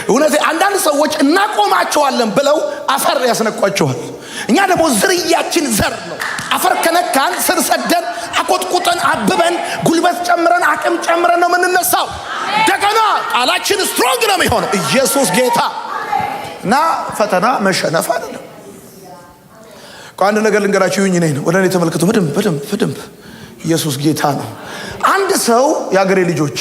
እውነቴን አንዳንድ ሰዎች እናቆማቸዋለን ብለው አፈር ያስነኳቸዋል። እኛ ደግሞ ዝርያችን ዘር ነው። አፈር ከነካን ስር ሰደን አቆጥቁጠን አብበን ጉልበት ጨምረን አቅም ጨምረን ነው የምንነሳው። እንደገና ቃላችን ስትሮንግ ነው የሚሆነው። ኢየሱስ ጌታ እና ፈተና መሸነፍ አይደለም። አንድ ነገር ልንገራችሁ። ይሁኝ ነኝ ወደ እኔ ተመልከቱ በደንብ ኢየሱስ ጌታ ነው። አንድ ሰው የአገሬ ልጆች፣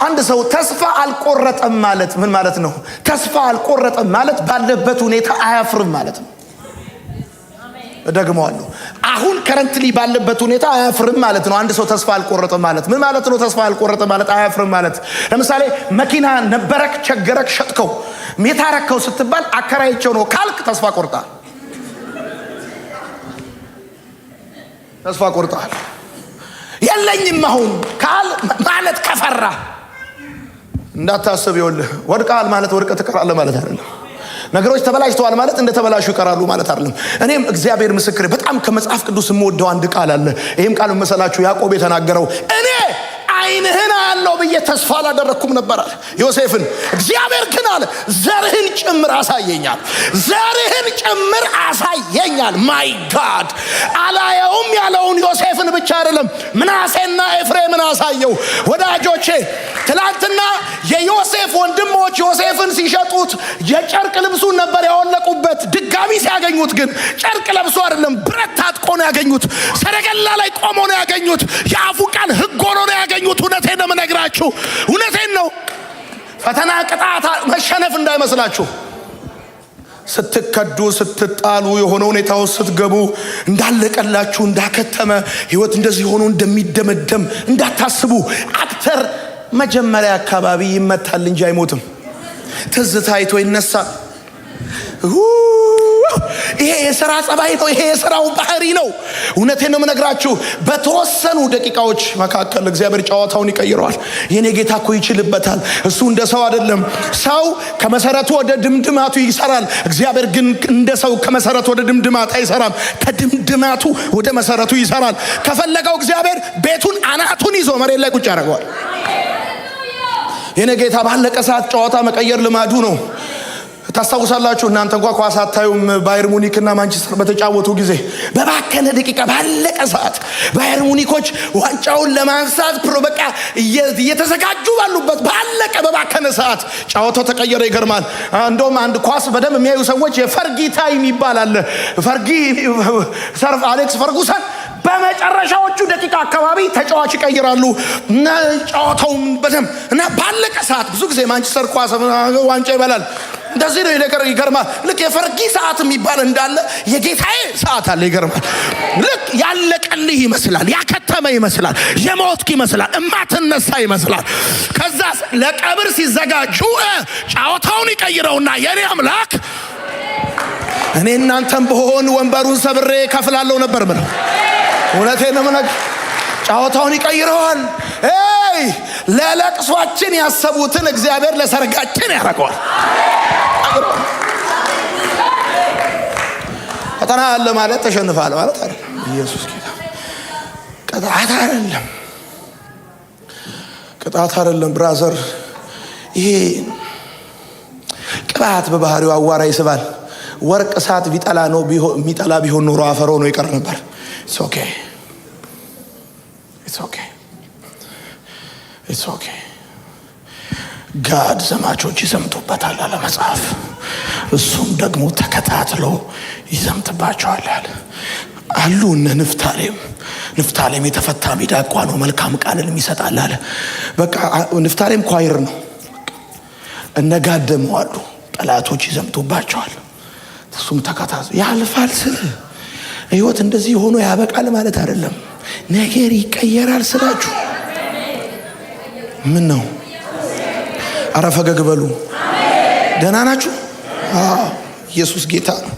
አንድ ሰው ተስፋ አልቆረጠም ማለት ምን ማለት ነው? ተስፋ አልቆረጠም ማለት ባለበት ሁኔታ አያፍርም ማለት ነው። እደግመዋለሁ። አሁን ከረንትሊ ባለበት ሁኔታ አያፍርም ማለት ነው። አንድ ሰው ተስፋ አልቆረጠም ማለት ምን ማለት ነው? ተስፋ አልቆረጠም ማለት አያፍርም ማለት። ለምሳሌ መኪና ነበረክ፣ ቸገረክ፣ ሸጥከው፣ የታረከው ስትባል አከራይቸው ነው ካልክ ተስፋ ቆርጣል። ተስፋ ቆርጣል። የለኝም አሁን ካል ማለት ከፈራ እንዳታስብ። ይኸውልህ ወድቀሃል ማለት ወድቀህ ትቀራለህ ማለት አይደለም። ነገሮች ተበላሽተዋል ማለት እንደተበላሹ ይቀራሉ ማለት አይደለም። እኔም እግዚአብሔር ምስክሬ በጣም ከመጽሐፍ ቅዱስ የምወደው አንድ ቃል አለ። ይሄም ቃል መሰላችሁ ያዕቆብ የተናገረው እኔ ዓይንህን አያለው ብዬ ተስፋ አላደረኩም ነበር አለ ዮሴፍን። እግዚአብሔር ግን አለ ዘርህን ጭምር አሳየኛል። ዘርህን ጭምር አሳየኛል። ማይ ጋድ አላየውም ያለውን ዮሴፍን ብቻ አይደለም ምናሴና ኤፍሬምን አሳየው። ወዳጆቼ ትላንትና የዮሴፍ ወንድሞች ዮሴፍን ሲሸጡት የጨርቅ ልብሱን ነበር ያወለቁበት። ድጋሚ ሲያገኙት ግን ጨርቅ ለብሶ አይደለም ብረት ታጥቆ ነው ያገኙት። ሰረገላ ላይ ቆሞ ነው ያገኙት። የአፉ ቃል ሕግ ሆኖ ነው ያገኙት። እውነቴን ነው የምነግራችሁ፣ እውነቴን ነው። ፈተና ቅጣት መሸነፍ እንዳይመስላችሁ። ስትከዱ ስትጣሉ የሆነ ሁኔታ ውስጥ ስትገቡ እንዳለቀላችሁ እንዳከተመ ህይወት እንደዚህ ሆኖ እንደሚደመደም እንዳታስቡ። አክተር መጀመሪያ አካባቢ ይመታል እንጂ አይሞትም። ትዝታ አይቶ ይነሳል። ይሄ የሥራ ጸባይ ነው። ይሄ የሥራው ባህሪ ነው። እውነቴን ነው የምነግራችሁ። በተወሰኑ ደቂቃዎች መካከል እግዚአብሔር ጨዋታውን ይቀይረዋል። የኔ ጌታ እኮ ይችልበታል። እሱ እንደ ሰው አይደለም። ሰው ከመሰረቱ ወደ ድምድማቱ ይሰራል። እግዚአብሔር ግን እንደ ሰው ከመሰረቱ ወደ ድምድማት አይሰራም። ከድምድማቱ ወደ መሰረቱ ይሰራል። ከፈለገው እግዚአብሔር ቤቱን አናቱን ይዞ መሬት ላይ ቁጭ ያደርገዋል። የኔ ጌታ ባለቀ ሰዓት ጨዋታ መቀየር ልማዱ ነው። ታስታውሳላችሁ እናንተ እንኳን ኳስ አታዩም። ባየር ሙኒክና ማንቸስተር በተጫወቱ ጊዜ በባከነ ደቂቃ ባለቀ ሰዓት ባየር ሙኒኮች ዋንጫውን ለማንሳት በቃ እየተዘጋጁ ባሉበት ባለቀ በባከነ ሰዓት ጨዋታው ተቀየረ። ይገርማል። እንደውም አንድ ኳስ በደንብ የሚያዩ ሰዎች የፈርጊ ታይም ይባላል። አሌክስ ፈርጉሰን በመጨረሻዎቹ ደቂቃ አካባቢ ተጫዋች ይቀይራሉ እና ጨዋታውን በደንብ እና ባለቀ ሰዓት ብዙ ጊዜ ማንቸስተር ኳስ ዋንጫ ይበላል። እንደዚህ ነው ነገር ይገርማል። ልክ የፈርጊ ሰዓት የሚባል እንዳለ የጌታዬ ሰዓት አለ። ይገርማል። ልክ ያለቀልህ ይመስላል፣ ያከተመ ይመስላል፣ የሞትክ ይመስላል፣ እማትነሳ ይመስላል። ከዛ ለቀብር ሲዘጋጁ ጨዋታውን ይቀይረውና የኔ አምላክ እኔ እናንተም በሆን ወንበሩን ሰብሬ ከፍላለሁ ነበር ምነው። እውነቴን ነው የምነግርህ። ጨዋታውን ይቀይረዋል። ለለቅሷችን ያሰቡትን እግዚአብሔር ለሰርጋችን ያደርገዋል። ፈተና አለ ማለት ተሸንፋል ማለት አይደለም። ኢየሱስ ጌታ። ቅጣት አይደለም ብራዘር። ይሄ ቅባት በባህሪው አዋራ ይስባል። ወርቅ እሳት የሚጠላ ቢሆን ኖሮ አፈር ሆኖ ይቀር ነበር። It's okay. ጋድ ዘማቾች ይዘምቱበታል አለ መጽሐፍ። እሱም ደግሞ ተከታትሎ ይዘምትባቸዋል አሉ። እነ ንፍታሌም የተፈታ ሚዳቋ ነው፣ መልካም ቃልን ይሰጣል አለ። በቃ ንፍታሌም ኳይር ነው። እነ ጋድ ደግሞ አሉ፣ ጠላቶች ይዘምቱባቸዋል። እሱም ተከታትሎ ያልፋል። ስለ ህይወት እንደዚህ ሆኖ ያበቃል ማለት አይደለም። ነገር ይቀየራል ስላችሁ ምን ነው? አረ ፈገግ በሉ። ደህና ናችሁ? ኢየሱስ ጌታ ነው።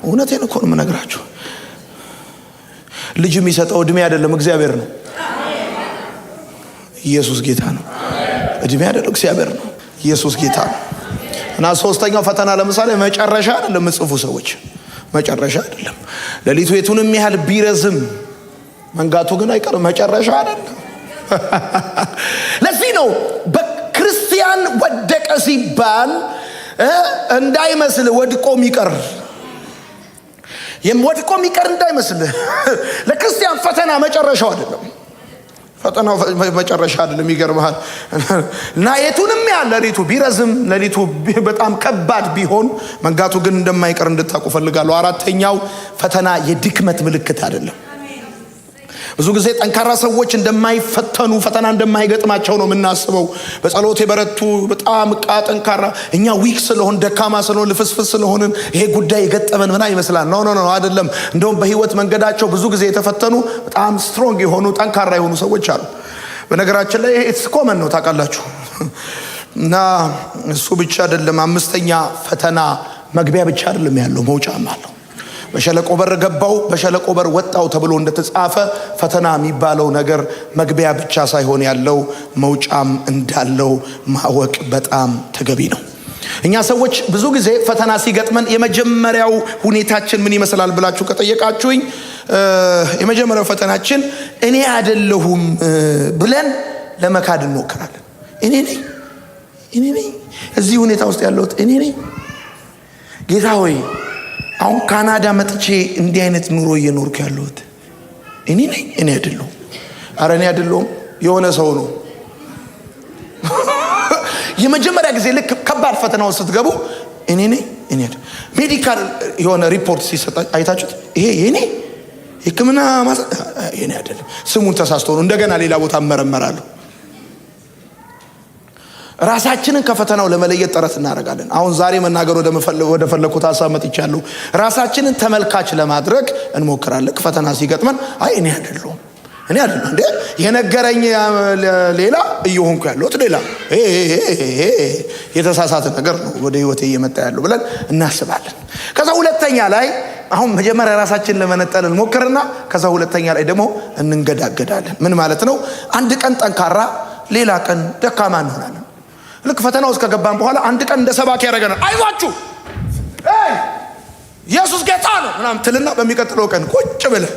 እውነቴን እኮ ነው የምነግራችሁ። ልጅ የሚሰጠው እድሜ አይደለም እግዚአብሔር ነው። ኢየሱስ ጌታ ነው። እድሜ አይደለም እግዚአብሔር ነው። ኢየሱስ ጌታ ነው። እና ሶስተኛው ፈተና ለምሳሌ መጨረሻ አይደለም። ምጽፉ ሰዎች መጨረሻ አይደለም። ሌሊቱ የቱንም ያህል ቢረዝም መንጋቱ ግን አይቀርም። መጨረሻ አይደለም። ለዚህ ነው በክርስቲያን ወደቀ ሲባል እንዳይመስል ወድቆ የሚቀር እንዳይመስል። ለክርስቲያን ፈተና መጨረሻው አይደለም። ፈተናው መጨረሻ አይደለም። ይገርምሃል። እና የቱንም ያህል ሌሊቱ ቢረዝም ሌሊቱ በጣም ከባድ ቢሆን መንጋቱ ግን እንደማይቀር እንድታውቁ ፈልጋለሁ። አራተኛው ፈተና የድክመት ምልክት አይደለም። ብዙ ጊዜ ጠንካራ ሰዎች እንደማይፈተኑ ፈተና እንደማይገጥማቸው ነው የምናስበው። በጸሎት የበረቱ በጣም ጠንካራ፣ እኛ ዊክ ስለሆን ደካማ ስለሆን ልፍስፍስ ስለሆንን ይሄ ጉዳይ የገጠመን ምና ይመስላል። ኖ አይደለም። እንደውም በህይወት መንገዳቸው ብዙ ጊዜ የተፈተኑ በጣም ስትሮንግ የሆኑ ጠንካራ የሆኑ ሰዎች አሉ። በነገራችን ላይ ኢትስ ኮመን ነው ታውቃላችሁ። እና እሱ ብቻ አይደለም። አምስተኛ ፈተና መግቢያ ብቻ አይደለም ያለው፣ መውጫም አለው። በሸለቆ በር ገባው በሸለቆ በር ወጣው ተብሎ እንደተጻፈ ፈተና የሚባለው ነገር መግቢያ ብቻ ሳይሆን ያለው መውጫም እንዳለው ማወቅ በጣም ተገቢ ነው። እኛ ሰዎች ብዙ ጊዜ ፈተና ሲገጥመን የመጀመሪያው ሁኔታችን ምን ይመስላል ብላችሁ ከጠየቃችሁኝ የመጀመሪያው ፈተናችን እኔ አይደለሁም ብለን ለመካድ እንሞክራለን። እኔ ነኝ እዚህ ሁኔታ ውስጥ ያለሁት እኔ ነኝ። ጌታ ሆይ አሁን ካናዳ መጥቼ እንዲህ አይነት ኑሮ እየኖርኩ ያለሁት እኔ ነኝ። እኔ አይደለሁም። አረ እኔ አይደለሁም፣ የሆነ ሰው ነው። የመጀመሪያ ጊዜ ልክ ከባድ ፈተናው ስትገቡ እኔ ነኝ። ሜዲካል የሆነ ሪፖርት ሲሰጣ አይታችሁት ይሄ የኔ ሕክምና የኔ አይደለም፣ ስሙን ተሳስቶ ነው። እንደገና ሌላ ቦታ እመረመራለሁ። ራሳችንን ከፈተናው ለመለየት ጥረት እናደርጋለን። አሁን ዛሬ መናገር ወደ ፈለኩት ሐሳብ መጥቻለሁ። ራሳችንን ተመልካች ለማድረግ እንሞክራለን። ፈተና ሲገጥመን እኔ አይደለሁም እንዴ የነገረኝ ሌላ እየሆንኩ ያለሁት ሌላ የተሳሳተ ነገር ነው ወደ ህይወቴ እየመጣ ያለው ብለን እናስባለን። ከዛ ሁለተኛ ላይ አሁን መጀመሪያ ራሳችንን ለመነጠል እንሞክርና ከዛ ሁለተኛ ላይ ደግሞ እንንገዳገዳለን። ምን ማለት ነው? አንድ ቀን ጠንካራ ሌላ ቀን ደካማ እንሆናለን። ልክ ፈተና ውስጥ ከገባን በኋላ አንድ ቀን እንደ ሰባኪ ያደርገናል። አይዟችሁ ኢየሱስ ጌታ ነው ምናምን ትልና በሚቀጥለው ቀን ቁጭ ብለህ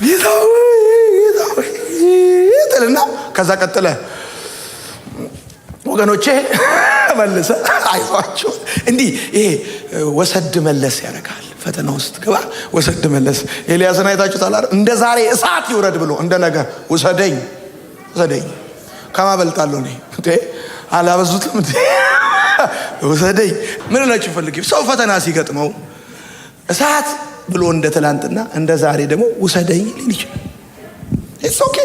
ጌታ ትልና ከዛ ቀጥለህ ወገኖቼ መልሰ አይዟችሁ። እንዲህ ይሄ ወሰድ መለስ ያደርጋል። ፈተና ውስጥ ገባ ወሰድ መለስ። ኤልያስን አይታችሁታል አይደል? እንደ ዛሬ እሳት ይውረድ ብሎ እንደ ነገር ውሰደኝ ከማበልጣለሁ እኔ እንዴ አላበዙትም እንዴ ውሰደኝ። ምን ልላችሁ ፈልጌ ሰው ፈተና ሲገጥመው እሳት ብሎ እንደ ትላንትና እንደ ዛሬ ደግሞ ውሰደኝ ሊል ይችላል። ኢትስ ኦኬ።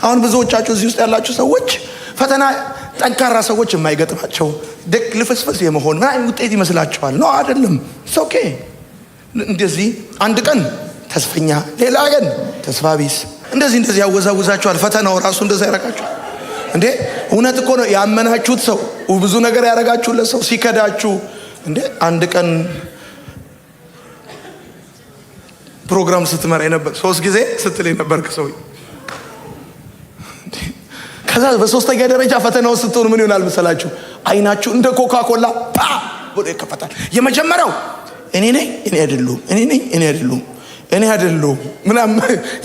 አሁን ብዙዎቻችሁ እዚህ ውስጥ ያላችሁ ሰዎች ፈተና ጠንካራ ሰዎች የማይገጥማቸው ደግ ልፍስፍስ የመሆን ምናምን ውጤት ይመስላችኋል። ነው አይደለም። ኢትስ ኦኬ። እንደዚህ አንድ ቀን ተስፈኛ ሌላ ቀን ተስፋ ቢስ እንደዚህ ያወዛውዛችኋል። ፈተናው ራሱ እንደዛ ያረጋችኋል እንዴ። እውነት እኮ ነው። ያመናችሁት ሰው ብዙ ነገር ያረጋችሁለት ሰው ሲከዳችሁ እንዴ አንድ ቀን ፕሮግራም ስትመራ ነበር 3 ጊዜ ስትል ነበርክ ሰው። ከዛ በሶስተኛ ደረጃ ፈተናው ስትሆን ምን ይሆናል መሰላችሁ? አይናችሁ እንደ ኮካኮላ ወደ ይከፈታል። የመጀመሪያው እኔ ነኝ እኔ አይደለሁም፣ እኔ ነኝ እኔ አይደለሁም፣ እኔ አይደለሁም ምናምን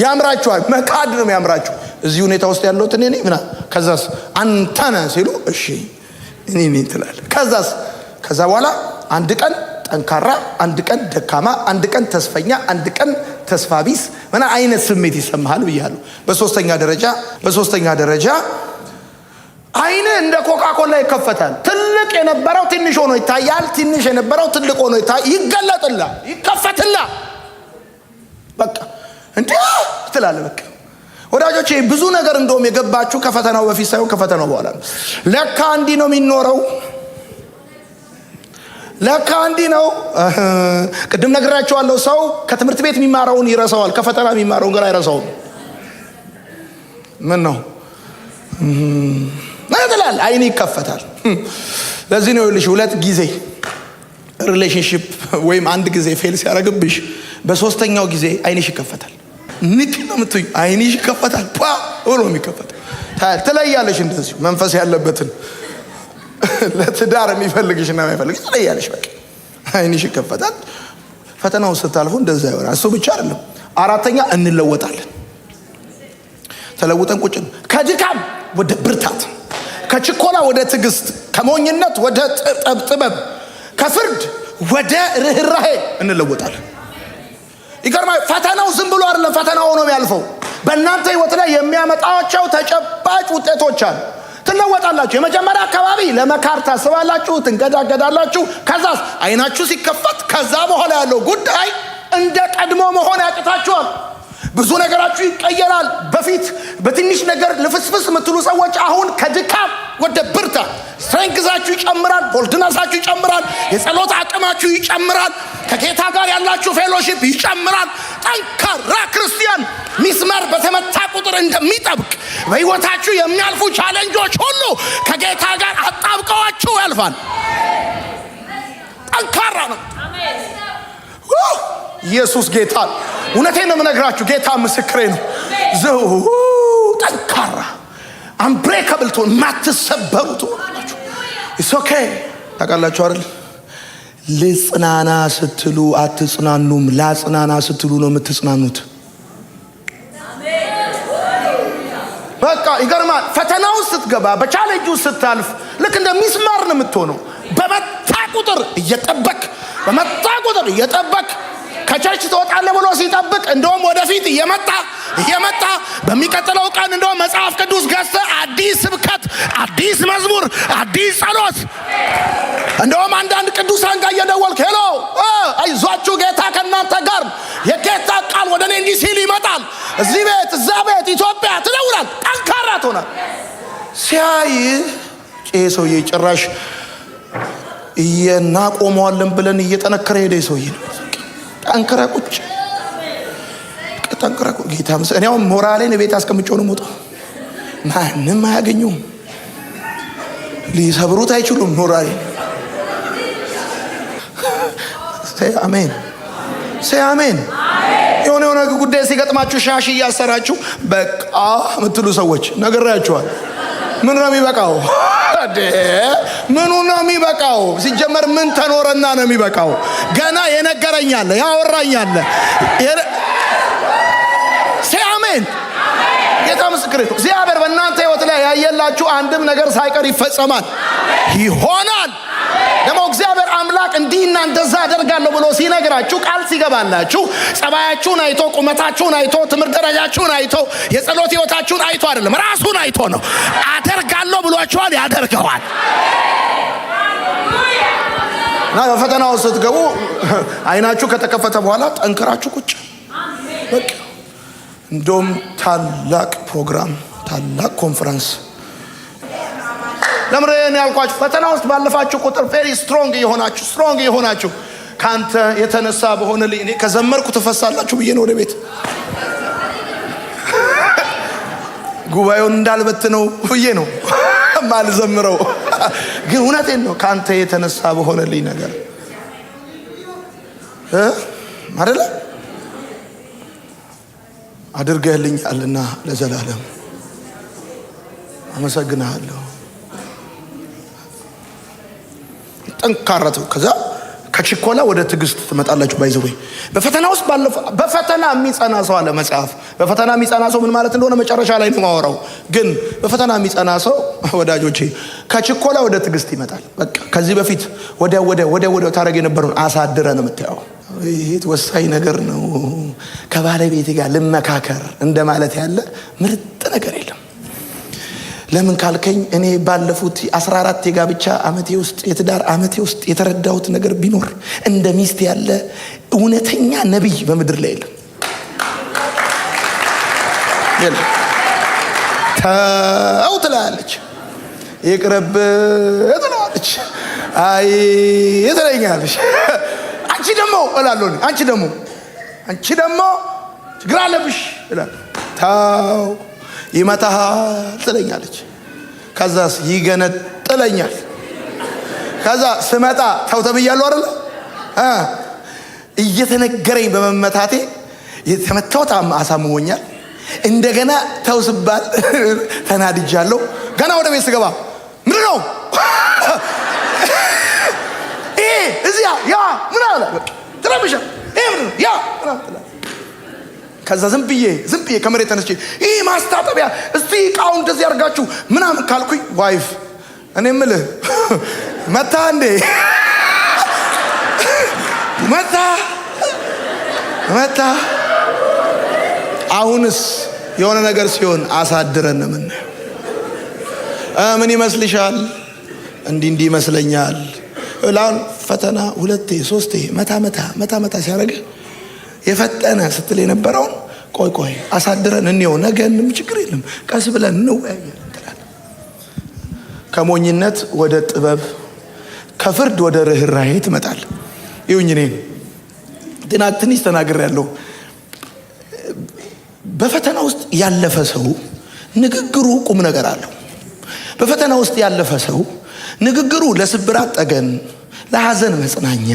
ያምራችኋል። መካድ ነው ያምራችሁ። እዚህ ሁኔታ ውስጥ ያለሁት እኔ ነኝ ምናምን። ከዛስ አንተ ነህ ሲሉ እሺ እኔ ነኝ ትላለህ። ከዛ በኋላ አንድ ቀን ጠንካራ፣ አንድ ቀን ደካማ፣ አንድ ቀን ተስፈኛ፣ አንድ ቀን ተስፋ ቢስ ምን አይነት ስሜት ይሰማሃል ብያለሁ። በሶስተኛ ደረጃ አይን እንደ ኮካኮላ ይከፈታል። ትልቅ የነበረው ትንሽ ሆኖ ይታያል። ትንሽ የነበረው ትልቅ ሆኖ ይገለጥልሃል፣ ይከፈትልሃል። በቃ እንዴ ትላለህ። በቃ ወዳጆቼ ብዙ ነገር እንደውም የገባችሁ ከፈተናው በፊት ሳይሆን ከፈተናው በኋላ ነው። ለካ እንዲህ ነው የሚኖረው፣ ለካ እንዲህ ነው። ቅድም ነግራችኋለሁ። ሰው ከትምህርት ቤት የሚማረውን ይረሳዋል፣ ከፈተና የሚማረውን ግን አይረሳውም። ምን ነው ማለት አይን ይከፈታል። ለዚህ ነው ልጅ 2 ጊዜ ሪሌሽንሺፕ ወይም አንድ ጊዜ ፌል ሲያደርግብሽ በሶስተኛው ጊዜ አይንሽ ይከፈታል። ንቅ ነው የምትይ አይንሽ ይከፈታል። ብሎ የሚከፈት ትለያለሽ። እንደዚሁ መንፈስ ያለበትን ለትዳር የሚፈልግሽና የማይፈልግሽ ትለያለሽ። በቃ አይንሽ ይከፈታል። ፈተናው ስታልፉ እንደዛ ይሆናል። እሱ ብቻ አይደለም። 4ኛ እንለወጣለን። ተለውጠን ቁጭ ከድካም ወደ ብርታት፣ ከችኮላ ወደ ትዕግስት፣ ከሞኝነት ወደ ጥበብ፣ ከፍርድ ወደ ርህራሄ እንለወጣለን። ይገርማል። ፈተናው ዝም ብሎ አይደለም ፈተናው ሆኖ የሚያልፈው። በእናንተ ህይወት ላይ የሚያመጣቸው ተጨባጭ ውጤቶች አሉ። ትለወጣላችሁ። የመጀመሪያ አካባቢ ለመካር ታስባላችሁ፣ ትንገዳገዳላችሁ። ከዛስ አይናችሁ ሲከፈት ከዛ በኋላ ያለው ጉዳይ እንደ ቀድሞ መሆን ያቅታችኋል። ብዙ ነገራችሁ ይቀየራል። በፊት በትንሽ ነገር ልፍስፍስ የምትሉ ሰዎች አሁን ከድካም ወደ ብርታት፣ ስትሬንግዛችሁ ይጨምራል፣ ቦልድነሳችሁ ይጨምራል፣ የጸሎት አቅማችሁ ይጨምራል፣ ከጌታ ጋር ያላችሁ ፌሎሺፕ ይጨምራል። ጠንካራ ክርስቲያን ሚስማር በተመታ ቁጥር እንደሚጠብቅ በህይወታችሁ የሚያልፉ ቻሌንጆች ሁሉ ከጌታ ጋር አጣብቀዋችሁ ያልፋል። ጠንካራ ነው። ኢየሱስ ጌታ። እውነቴን ነው የምነግራችሁ። ጌታ ምስክሬ ነው። ጠንካራ አንብሬከብል ትሆን፣ ማትሰበሩ ትሆናላችሁ። ኢትስ ኦኬ። ታውቃላችሁ አይደል? ልጽናና ስትሉ አትጽናኑም፣ ላጽናና ስትሉ ነው የምትጽናኑት። በቃ ይገርማል። ፈተናው ስትገባ፣ በቻሌንጁ ስታልፍ ልክ እንደ ሚስማር ነው የምትሆነው። በመታ ቁጥር እየጠበቅ በመታ ቁጥር እየጠበቅ ከቸርች ትወጣለህ ብሎ ሲጠብቅ እንደውም ወደፊት እየመጣ በሚቀጥለው ቀን እንደውም መጽሐፍ ቅዱስ ገዝተህ አዲስ ስብከት፣ አዲስ መዝሙር፣ አዲስ ጸሎት እንደውም አንዳንድ ቅዱሳን ጋር እየደወልክ ሄሎ አይዟችሁ ጌታ ከእናንተ ጋር፣ የጌታ ቃል ወደ እኔ እንዲህ ሲል ይመጣል፣ እዚህ ቤት እዛ ቤት ኢትዮጵያ ትደውላል። ጠንካራ ትሆናል። ሲያይ ሰውዬ ጭራሽ እናቆመዋለን ብለን እየጠነከረ ሄደ ሰውዬ ነው። ጠንክራ ቁጭ ጌታ ምስል እኔ አሁን ሞራሌን ቤት አስቀምጬው ነው የምወጣው። ማንም አያገኘውም፣ ሊሰብሩት አይችሉም ሞራሌን። አሜን አሜን። የሆነ ጉዳይ ሲገጥማችሁ ሻሽ እያሰራችሁ በቃ የምትሉ ሰዎች ነግሬያችኋል። ምን ነው የሚበቃው? ምኑ ነው የሚበቃው? ሲጀመር ምን ተኖረና ነው የሚበቃው? ገና የነገረኛለ ያወራኛለ። አሜን። ጌታ ምስክር ነው። እግዚአብሔር በእናንተ ህይወት ላይ ያየላችሁ አንድም ነገር ሳይቀር ይፈጸማል፣ ይሆናል። ደግሞ እግዚአብሔር አምላክ እንዲህና እንደዛ አደርጋለሁ ብሎ ሲነግራችሁ፣ ቃል ሲገባላችሁ፣ ጸባያችሁን አይቶ፣ ቁመታችሁን አይቶ፣ ትምህርት ደረጃችሁን አይቶ፣ የጸሎት ህይወታችሁን አይቶ አይደለም፣ ራሱን አይቶ ነው። አደርጋለሁ ብሏችኋል፣ ያደርገዋል። እና በፈተናው ስትገቡ አይናችሁ ከተከፈተ በኋላ ጠንክራችሁ ቁጭ በቃ። እንደውም ታላቅ ፕሮግራም፣ ታላቅ ኮንፈረንስ ለምሬን ያልኳችሁ ፈተና ውስጥ ባለፋችሁ ቁጥር ቬሪ ስትሮንግ የሆናችሁ ካንተ የተነሳ በሆነልኝ እኔ ከዘመርኩ ትፈሳላችሁ ብዬ ነው ወደ ቤት ጉባኤውን እንዳልበትነው ብዬ ነው ማልዘምረው። ግን እውነቴን ነው። ካንተ የተነሳ በሆነልኝ ነገር አይደለ አድርገህልኛልና ለዘላለም አመሰግናለሁ። ጠንካራቱ ከዛ ከችኮላ ወደ ትዕግስት ትመጣላችሁ። ባይዘው በፈተና ውስጥ በፈተና የሚጸና ሰው አለ መጽሐፍ። በፈተና የሚጸና ሰው ምን ማለት እንደሆነ መጨረሻ ላይ ነው ማወራው። ግን በፈተና የሚጸና ሰው ወዳጆቼ ከችኮላ ወደ ትዕግስት ይመጣል። በቃ ከዚህ በፊት ወደ ታረግ የነበረውን አሳድረ ነው የምታየው። ይሄ ወሳኝ ነገር ነው። ከባለቤት ጋር ልመካከር እንደማለት ያለ ምርጥ ነገር የለም። ለምን ካልከኝ እኔ ባለፉት 14 የጋብቻ ዓመቴ ውስጥ የትዳር ዓመቴ ውስጥ የተረዳሁት ነገር ቢኖር እንደ ሚስት ያለ እውነተኛ ነብይ በምድር ላይ የለም። ተው ትላለች፣ ይቅርብ ትላለች፣ አይ ትለኛለች። አንቺ ደግሞ እላለሁ፣ አንቺ ደግሞ ችግር አለብሽ እላለሁ። ተው ይመታሃል ትለኛለች። ከዛስ ይገነጥለኛል። ከዛ ስመጣ ተው ተብያለሁ አይደል? እየተነገረኝ በመመታቴ የተመታሁት አሳምሞኛል። እንደገና ተው ስባል ተናድጃለሁ። ገና ወደ ቤት ስገባ ምንድን ነው ይሄ እዚያ ያ ምን አለ ትረብሻ ይሄ ምንድን ነው ያ ከዛ ዝም ብዬ ከመሬት ተነስቼ ይሄ ማስታጠቢያ እስቲ እቃውን እንደዚህ አድርጋችሁ ምናምን ካልኩኝ ዋይፍ እኔ የምልህ መታ እንዴ መታ አሁንስ የሆነ ነገር ሲሆን አሳድረን ምን ይመስልሻል? እንዲህ ይመስለኛል። ላን ፈተና 2 3 መታ ሲያደርግ የፈጠነ ስትል የነበረውን ቆይ አሳድረን እንየው፣ ነገንም ችግር የለም ቀስ ብለን እንወያያለን ትላለህ። ከሞኝነት ወደ ጥበብ፣ ከፍርድ ወደ ርህራሄ ትመጣለህ። ይሁን እኔ ትንሽ ተናግሬያለሁ። በፈተና ውስጥ ያለፈ ሰው ንግግሩ ቁም ነገር አለው። በፈተና ውስጥ ያለፈ ሰው ንግግሩ ለስብራት ጠገን፣ ለሐዘን መጽናኛ፣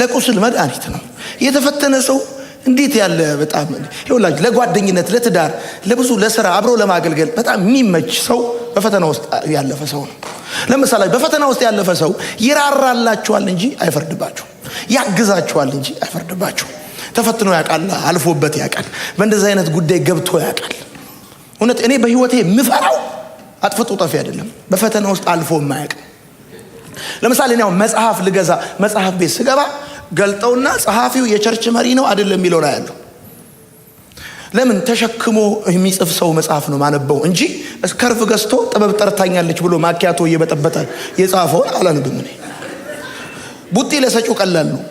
ለቁስል መድኃኒት ነው። የተፈተነ ሰው እንዴት ያለ በጣም ይኸውላችሁ ለጓደኝነት፣ ለትዳር፣ ለብዙ ለሥራ አብሮ ለማገልገል በጣም የሚመች ሰው በፈተና ውስጥ ያለፈ ሰው ነው። ለምሳሌ በፈተና ውስጥ ያለፈ ሰው ይራራላችኋል እንጂ አይፈርድባችሁ፣ ያግዛችኋል እንጂ አይፈርድባችሁ። ተፈትኖ ያውቃል፣ አልፎበት ያውቃል፣ በእንደዚህ አይነት ጉዳይ ገብቶ ያውቃል። እውነት እኔ በህይወቴ የምፈራው አጥፍቶ ጠፊ አይደለም፣ በፈተና ውስጥ አልፎ የማያውቅ። ለምሳሌ እኔ መጽሐፍ ልገዛ መጽሐፍ ቤት ስገባ ገልጠውና ጸሐፊው የቸርች መሪ ነው አይደለም የሚለው ላይ ያለው ለምን ተሸክሞ የሚጽፍ ሰው መጽሐፍ ነው ማነበው እንጂ እስከርፍ ገዝቶ ጥበብ ጠርታኛለች ብሎ ማኪያቶ እየበጠበጠ የጻፈውን አላነብም። እኔ ቡጢ ለሰጪው ቀላል ነው።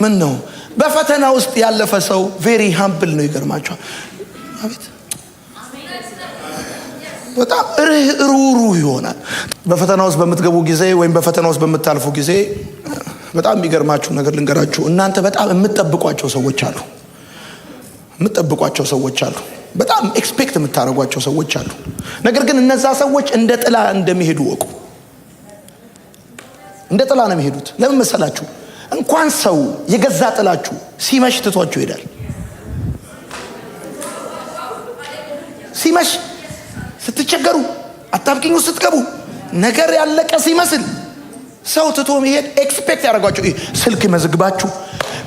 ምን ነው በፈተና ውስጥ ያለፈ ሰው ቬሪ ሃምብል ነው። ይገርማችኋል። አቤት በጣም ሩሩ ይሆናል። በፈተና ውስጥ በምትገቡ ጊዜ ወይም በፈተና ውስጥ በምታልፉ ጊዜ በጣም የሚገርማችሁ ነገር ልንገራችሁ። እናንተ በጣም የምትጠብቋቸው ሰዎች አሉ። በጣም ኤክስፔክት የምታደርጓቸው ሰዎች አሉ። ነገር ግን እነዛ ሰዎች እንደ ጥላ እንደሚሄዱ ወቁ። እንደ ጥላ ነው የሚሄዱት። ለምን መሰላችሁ? እንኳን ሰው የገዛ ጥላችሁ ሲመሽ ትቷችሁ ይሄዳል። ሲመሽ ስትቸገሩ፣ አጣብቂኝ ውስጥ ስትገቡ፣ ነገር ያለቀ ሲመስል ሰው ትቶ መሄድ ኤክስፔክት ያደርጓችሁ። ስልክ መዝግባችሁ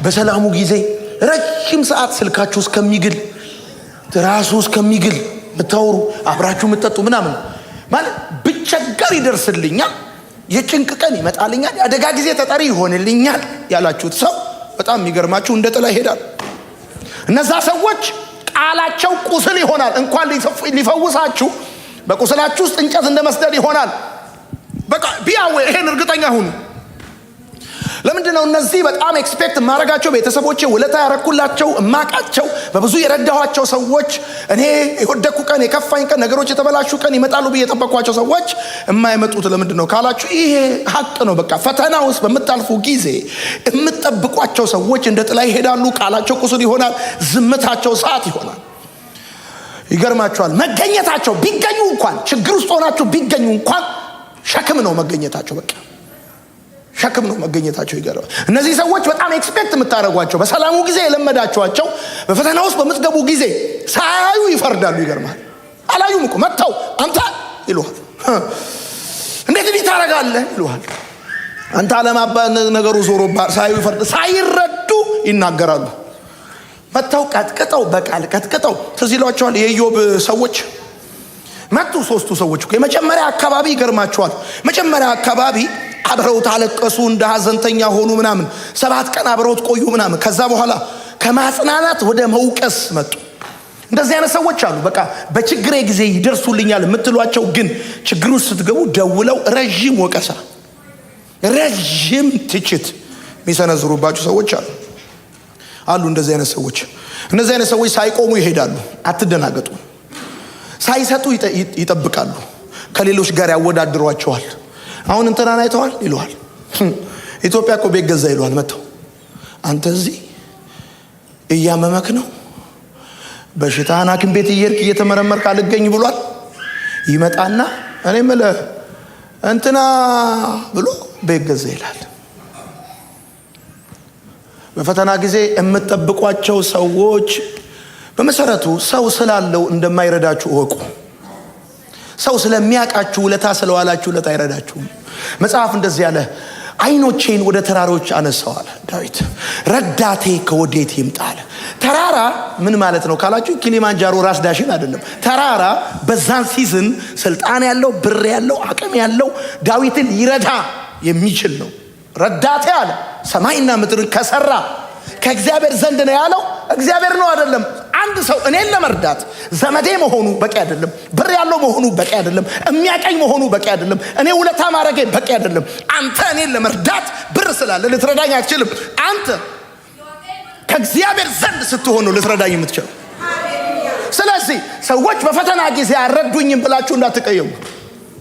በሰላሙ ጊዜ ረጅም ሰዓት ስልካችሁ እስከሚግል ራሱ እስከሚግል ብታወሩ አብራችሁ የምትጠጡ ምናምን ማለት ብቸገር ይደርስልኛል፣ የጭንቅ ቀን ይመጣልኛል፣ የአደጋ ጊዜ ተጠሪ ይሆንልኛል ያላችሁት ሰው በጣም የሚገርማችሁ እንደ ጥላ ይሄዳል። እነዛ ሰዎች ቃላቸው ቁስል ይሆናል። እንኳን ሊፈውሳችሁ በቁስላችሁ ውስጥ እንጨት እንደመስደድ ይሆናል። በቃ ቢያው ይሄን እርግጠኛ ሁኑ። ለምንድነው እነዚህ በጣም ኤክስፔክት ማረጋቸው ቤተሰቦቼ ውለታ ያረኩላቸው እማቃቸው በብዙ የረዳኋቸው ሰዎች እኔ የወደኩ ቀን የከፋኝ ቀን ነገሮች የተበላሹ ቀን ይመጣሉ ብዬ የጠበቅኳቸው ሰዎች የማይመጡት ለምንድነው ካላችሁ ይሄ ሀቅ ነው። በቃ ፈተና ውስጥ በምታልፉ ጊዜ የምትጠብቋቸው ሰዎች እንደ ጥላ ይሄዳሉ። ቃላቸው ቁስል ይሆናል። ዝምታቸው ሰዓት ይሆናል። ይገርማቸዋል። መገኘታቸው ቢገኙ እንኳን ችግር ውስጥ ሆናችሁ ቢገኙ እንኳን ሸክም ነው መገኘታቸው። በቃ ሸክም ነው መገኘታቸው። ይገርማል። እነዚህ ሰዎች በጣም ኤክስፔክት የምታደርጓቸው በሰላሙ ጊዜ የለመዳችኋቸው በፈተና ውስጥ በምትገቡ ጊዜ ሳያዩ ይፈርዳሉ። ይገርማል። አላዩም እኮ መጥተው አንተ ይሉሃል። እንዴት እንዲህ ታደርጋለህ ይሉሃል። አንተ አለማባ ነገሩ ዞሮባል። ሳያዩ ይፈርድ፣ ሳይረዱ ይናገራሉ። መጥተው ቀጥቅጠው በቃል ቀጥቅጠው። ትዝ ይሏቸዋል የኢዮብ ሰዎች መጡ። ሶስቱ ሰዎች እኮ የመጀመሪያ አካባቢ ይገርማቸዋል። መጀመሪያ አካባቢ አብረውት አለቀሱ፣ እንደ ሀዘንተኛ ሆኑ ምናምን። 7 ቀን አብረውት ቆዩ ምናምን። ከዛ በኋላ ከማጽናናት ወደ መውቀስ መጡ። እንደዚህ አይነት ሰዎች አሉ። በቃ በችግሬ ጊዜ ይደርሱልኛል የምትሏቸው ግን ችግር ውስጥ ስትገቡ ደውለው ረዥም ወቀሳ፣ ረዥም ትችት የሚሰነዝሩባቸው ሰዎች አሉ። እንደዚህ አይነት ሰዎች እነዚህ አይነት ሰዎች ሳይቆሙ ይሄዳሉ። አትደናገጡ። ሳይሰጡ ይጠብቃሉ። ከሌሎች ጋር ያወዳድሯቸዋል። አሁን እንትናን አይተዋል ይለዋል። ኢትዮጵያ እኮ ቤት ገዛ ይለዋል። መጥተው አንተ እዚህ እያመመክ ነው፣ በሽታህን ሐኪም ቤት እየሄድክ እየተመረመርክ አልገኝ ብሏል። ይመጣና እኔ የምልህ እንትና ብሎ ቤት ገዛ ይላል። በፈተና ጊዜ የምትጠብቋቸው ሰዎች በመሰረቱ ሰው ስላለው እንደማይረዳችሁ እወቁ። ሰው ስለሚያውቃችሁ ውለታ ስለዋላችሁ ውለታ አይረዳችሁም። መጽሐፍ እንደዚህ ያለ ዓይኖቼን ወደ ተራሮች አነሳዋል ዳዊት፣ ረዳቴ ከወዴት ይምጣል። ተራራ ምን ማለት ነው ካላችሁ ኪሊማንጃሮ ራስ ዳሽን አይደለም። ተራራ በዛን ሲዝን ስልጣን ያለው ብር ያለው አቅም ያለው ዳዊትን ይረዳ የሚችል ነው። ረዳቴ አለ ሰማይና ምድርን ከሰራ ከእግዚአብሔር ዘንድ ነው ያለው። እግዚአብሔር ነው አይደለም። አንድ ሰው እኔን ለመርዳት ዘመዴ መሆኑ በቂ አይደለም። ብር ያለው መሆኑ በቂ አይደለም። የሚያቀኝ መሆኑ በቂ አይደለም። እኔ ውለታ ማድረጌ በቂ አይደለም። አንተ እኔን ለመርዳት ብር ስላለ ልትረዳኝ አትችልም። አንተ ከእግዚአብሔር ዘንድ ስትሆን ነው ልትረዳኝ የምትችለው። ስለዚህ ሰዎች በፈተና ጊዜ አልረዱኝም ብላችሁ እንዳትቀየሙ፣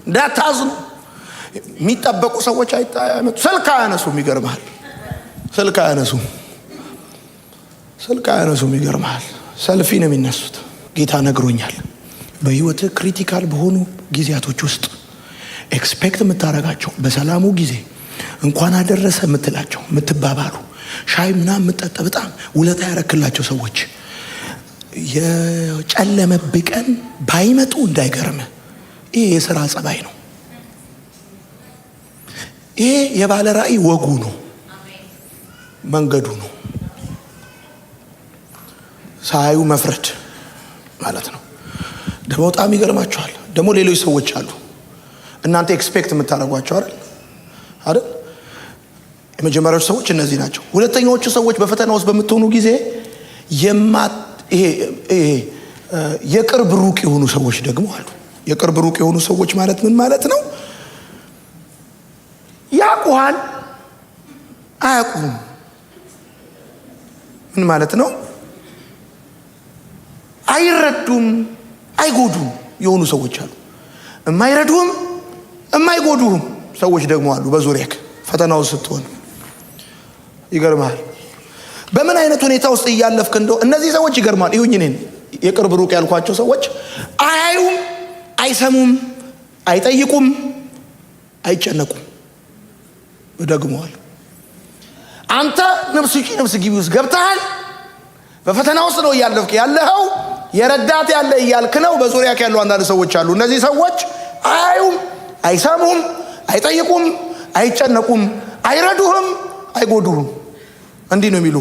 እንዳታዝኑ። የሚጠበቁ ሰዎች አይመጡ። ስልክ አያነሱም። ይገርማል። ስልክ አያነሱም። ይገርማል። ሰልፊ ነው የሚነሱት። ጌታ ነግሮኛል። በህይወት ክሪቲካል በሆኑ ጊዜያቶች ውስጥ ኤክስፔክት የምታረጋቸው በሰላሙ ጊዜ እንኳን አደረሰ የምትላቸው የምትባባሉ ሻይ ምናምን የምጠጣ በጣም ውለታ ያረክላቸው ሰዎች የጨለመብህ ቀን ባይመጡ እንዳይገርም። ይሄ የሥራ ጸባይ ነው። ይሄ የባለ ራእይ ወጉ ነው፣ መንገዱ ነው። ሳያዩ መፍረድ ማለት ነው። ደግሞ በጣም ይገርማቸዋል። ደግሞ ሌሎች ሰዎች አሉ እናንተ ኤክስፔክት የምታደርጓቸው አይደል? የመጀመሪያዎቹ ሰዎች እነዚህ ናቸው። ሁለተኛዎቹ ሰዎች በፈተና ውስጥ በምትሆኑ ጊዜ የቅርብ ሩቅ የሆኑ ሰዎች ደግሞ አሉ። የቅርብ ሩቅ የሆኑ ሰዎች ማለት ምን ማለት ነው? ያውቁሃል፣ አያውቁም። ምን ማለት ነው? አይረዱም፣ አይጎዱም የሆኑ ሰዎች አሉ። የማይረዱም የማይጎዱም ሰዎች ደግሞ አሉ በዙሪያክ ፈተናው ስትሆን። ይገርማል። በምን አይነት ሁኔታ ውስጥ እያለፍክ እንደው እነዚህ ሰዎች ይገርማል። ይሁን እኔን የቅርብ ሩቅ ያልኳቸው ሰዎች አያዩም፣ አይሰሙም፣ አይጠይቁም፣ አይጨነቁም። ደግመዋል። አንተ ነፍስ ግቢ ውስጥ ገብተሃል። በፈተና ውስጥ ነው እያለፍክ ያለኸው። የረዳት ያለ እያልክ ነው። በዙሪያ ያሉ አንዳንድ ሰዎች አሉ። እነዚህ ሰዎች አያዩም፣ አይሰሙም፣ አይጠይቁም፣ አይጨነቁም፣ አይረዱህም፣ አይጎዱህም። እንዲህ ነው የሚሉ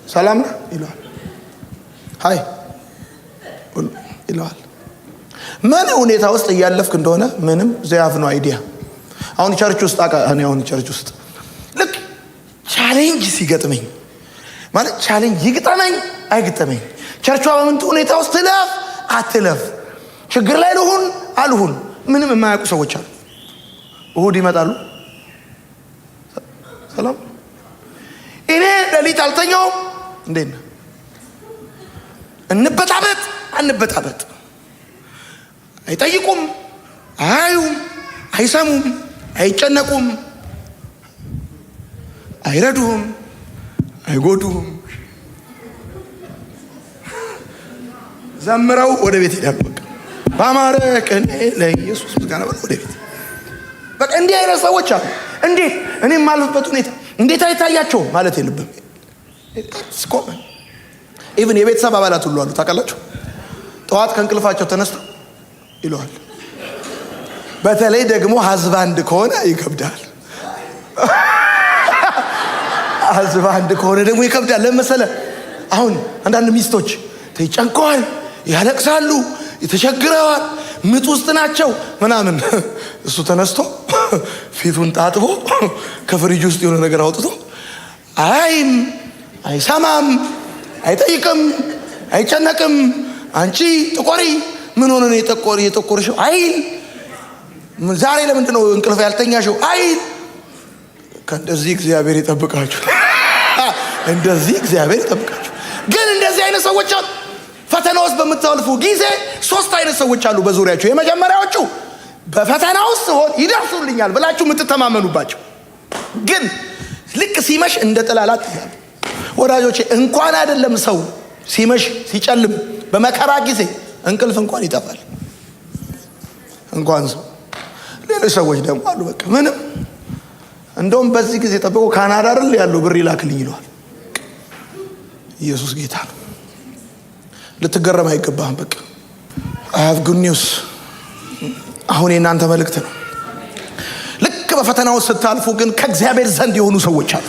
ሰላም ነህ ይለዋል። ሃይ ይለዋል። ምን ሁኔታ ውስጥ እያለፍክ እንደሆነ ምንም ዘያፍ ነው አይዲያ። አሁን ቸርች ውስጥ ልክ ቻሌንጅ ሲገጥመኝ ማለት ቻሌንጅ ይግጠመኝ አይግጠመኝ፣ ቸርቿ በምን ሁኔታ ውስጥ ትለፍ አትለፍ፣ ችግር ላይ አልሁን ምንም የማያውቁ ሰዎች አሉ። እሁድ ይመጣሉ። ሰላም እኔ ሌሊት አልተኛውም። እንዴት ነው? አንበጣበጥ። አይጠይቁም፣ አያዩም፣ አይሰሙም፣ አይጨነቁም፣ አይረዱህም፣ አይጎዱህም። ዘምረው ወደ ቤት ሄዳሉ። በቃ በአማረ ቀን ለኢየሱስ ምስጋና ብለው ወደ ቤት። በቃ እንዲህ አይነት ሰዎች አሉ። እንዴት እኔ የማልፍበት ሁኔታ እንዴት አይታያቸው ማለት የለብም። ኢቭን የቤተሰብ አባላት ሁሉ አሉ ታውቃላችሁ። ጠዋት ከእንቅልፋቸው ተነስተው ይለዋል። በተለይ ደግሞ ሀዝባንድ ከሆነ ይከብዳል። ሀዝባንድ ከሆነ ደግሞ ይከብዳል። ለምሳሌ አሁን አንዳንድ ሚስቶች ተጨንቀዋል፣ ያለቅሳሉ፣ ተቸግረዋል፣ ምጥ ውስጥ ናቸው ምናምን። እሱ ተነስቶ ፊቱን ታጥቦ ከፍሪጅ ውስጥ የሆነ ነገር አውጥቶ አይም አይሰማም፣ አይጠይቅም፣ አይጨነቅም። አንቺ ጥቆሪ ምን ሆነ ነው የጠቆርሽው አይል። ዛሬ ለምንድን ነው እንቅልፍ ያልተኛሽው አይል። ከእንደዚህ እግዚአብሔር ይጠብቃችሁ። እንደዚህ እግዚአብሔር ይጠብቃችሁ። ግን እንደዚህ አይነት ሰዎች አሉ። ፈተና ውስጥ በምታልፉ ጊዜ 3 አይነት ሰዎች አሉ በዙሪያችሁ። የመጀመሪያዎቹ በፈተና ውስጥ ሆን ይደርሱልኛል ብላችሁ የምትተማመኑባቸው፣ ግን ልክ ሲመሽ እንደ ጥላላት ይላሉ። ወዳጆቼ እንኳን አይደለም ሰው ሲመሽ ሲጨልም በመከራ ጊዜ እንቅልፍ እንኳን ይጠፋል። እንኳን ሰው ሌሎች ሰዎች ደግሞ አሉ በቃ ምንም እንደውም በዚህ ጊዜ ጠብቆ ካናዳ አይደል ያለው ብር ይላክልኝ ይለዋል። ኢየሱስ ጌታ ነው። ልትገረም አይገባህም። በቃ I have good news። አሁን የእናንተ መልእክት ነው። ልክ በፈተናው ስታልፉ ግን ከእግዚአብሔር ዘንድ የሆኑ ሰዎች አሉ።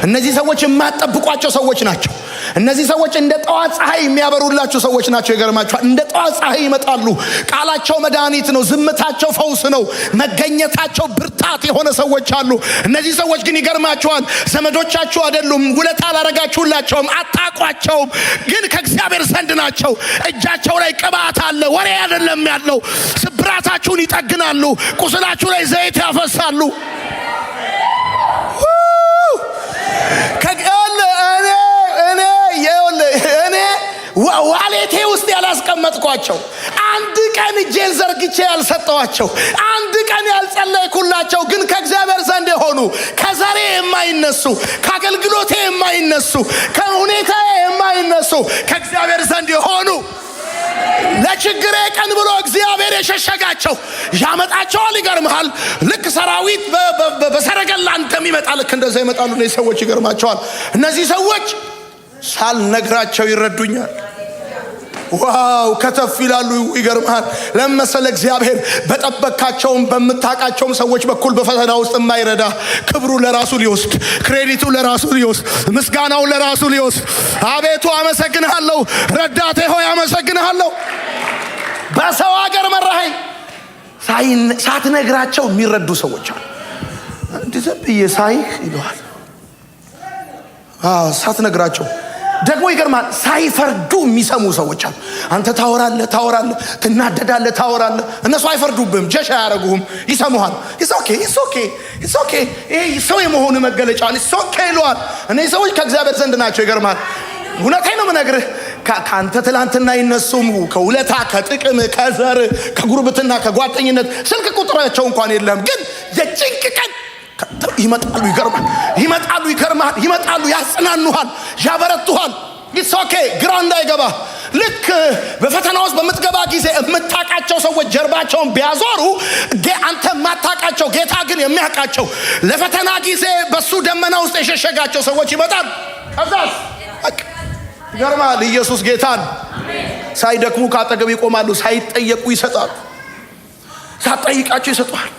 እነዚህ ሰዎች የማትጠብቋቸው ሰዎች ናቸው። እነዚህ ሰዎች እንደ ጠዋት ፀሐይ የሚያበሩላችሁ ሰዎች ናቸው። ይገርማችኋል። እንደ ጠዋት ፀሐይ ይመጣሉ። ቃላቸው መድኃኒት ነው። ዝምታቸው ፈውስ ነው። መገኘታቸው ብርታት የሆነ ሰዎች አሉ። እነዚህ ሰዎች ግን ይገርማችኋል፣ ዘመዶቻችሁ አይደሉም። ውለታ አላረጋችሁላቸውም፣ አታቋቸውም። ግን ከእግዚአብሔር ዘንድ ናቸው። እጃቸው ላይ ቅባት አለ። ወሬ አይደለም ያለው። ስብራታችሁን ይጠግናሉ። ቁስላችሁ ላይ ዘይት ያፈሳሉ። እኔ ዋሌቴ ውስጥ ያላስቀመጥኳቸው፣ አንድ ቀን እጄን ዘርግቼ ያልሰጠዋቸው፣ አንድ ቀን ያልጸለይኩላቸው፣ ግን ከእግዚአብሔር ዘንድ የሆኑ ከዘሬ የማይነሱ፣ ከአገልግሎቴ የማይነሱ፣ ከሁኔታዬ የማይነሱ ከእግዚአብሔር ዘንድ የሆኑ ለችግሬ ቀን ብሎ እግዚአብሔር የሸሸጋቸው ያመጣቸዋል። ይገርምሃል። ልክ ሰራዊት በሰረገላ እንደሚመጣ ልክ እንደዛ ይመጣሉ እነዚህ ሰዎች። ይገርማቸዋል። እነዚህ ሰዎች ሳልነግራቸው ይረዱኛል። ዋው ከተፍ ይላሉ። ይገርምሃል። ለመሰለ እግዚአብሔር በጠበቃቸውም በምታቃቸውም ሰዎች በኩል በፈተና ውስጥ የማይረዳ ክብሩ ለራሱ ሊወስድ፣ ክሬዲቱ ለራሱ ሊወስድ፣ ምስጋናው ለራሱ ሊወስድ። አቤቱ አመሰግንሃለሁ፣ ረዳቴ ሆይ አመሰግንሃለሁ። በሰው ሀገር መራኸኝ። ሳትነግራቸው የሚረዱ ሰዎች አሉ። እንዴት ብዬ ሳይህ ይለዋል። ሳትነግራቸው ደግሞ ይገርማል። ሳይፈርዱ የሚሰሙ ሰዎች አሉ። አንተ ታወራለህ፣ ትናደዳለህ፣ ታወራለህ። እነሱ አይፈርዱብህም፣ ጀሽ አያረጉህም፣ ይሰሙሃል። ኢትስ ኦኬ ይሄ ሰው የመሆኑ መገለጫ ኢትስ ኦኬ ይለዋል። እነዚህ ሰዎች ከእግዚአብሔር ዘንድ ናቸው። ይገርማል። እውነቴን ነው የምነግርህ። ከአንተ ትላንትና ይነሱም ከውለታ፣ ከጥቅም፣ ከዘር፣ ከጉርብትና፣ ከጓደኝነት ስልክ ቁጥራቸው እንኳን የለም። ግን የጭንቅ ቀን ይመጣሉ። ይገርማል። ይመጣሉ፣ ያጽናኑሃል፣ ያበረቱሃል። ኢትስ ኦኬ ግራ እንዳይገባ። ልክ በፈተና ውስጥ በምትገባ ጊዜ የምታቃቸው ሰዎች ጀርባቸውን ቢያዞሩ አንተ የማታቃቸው ጌታ ግን የሚያውቃቸው ለፈተና ጊዜ በሱ ደመና ውስጥ የሸሸጋቸው ሰዎች ይመጣሉ። ከዛስ ይገርማል። ኢየሱስ ጌታን ሳይደክሙ ካጠገብ ይቆማሉ፣ ሳይጠየቁ ይሰጣሉ። ሳትጠይቃቸው ይሰጣሉ።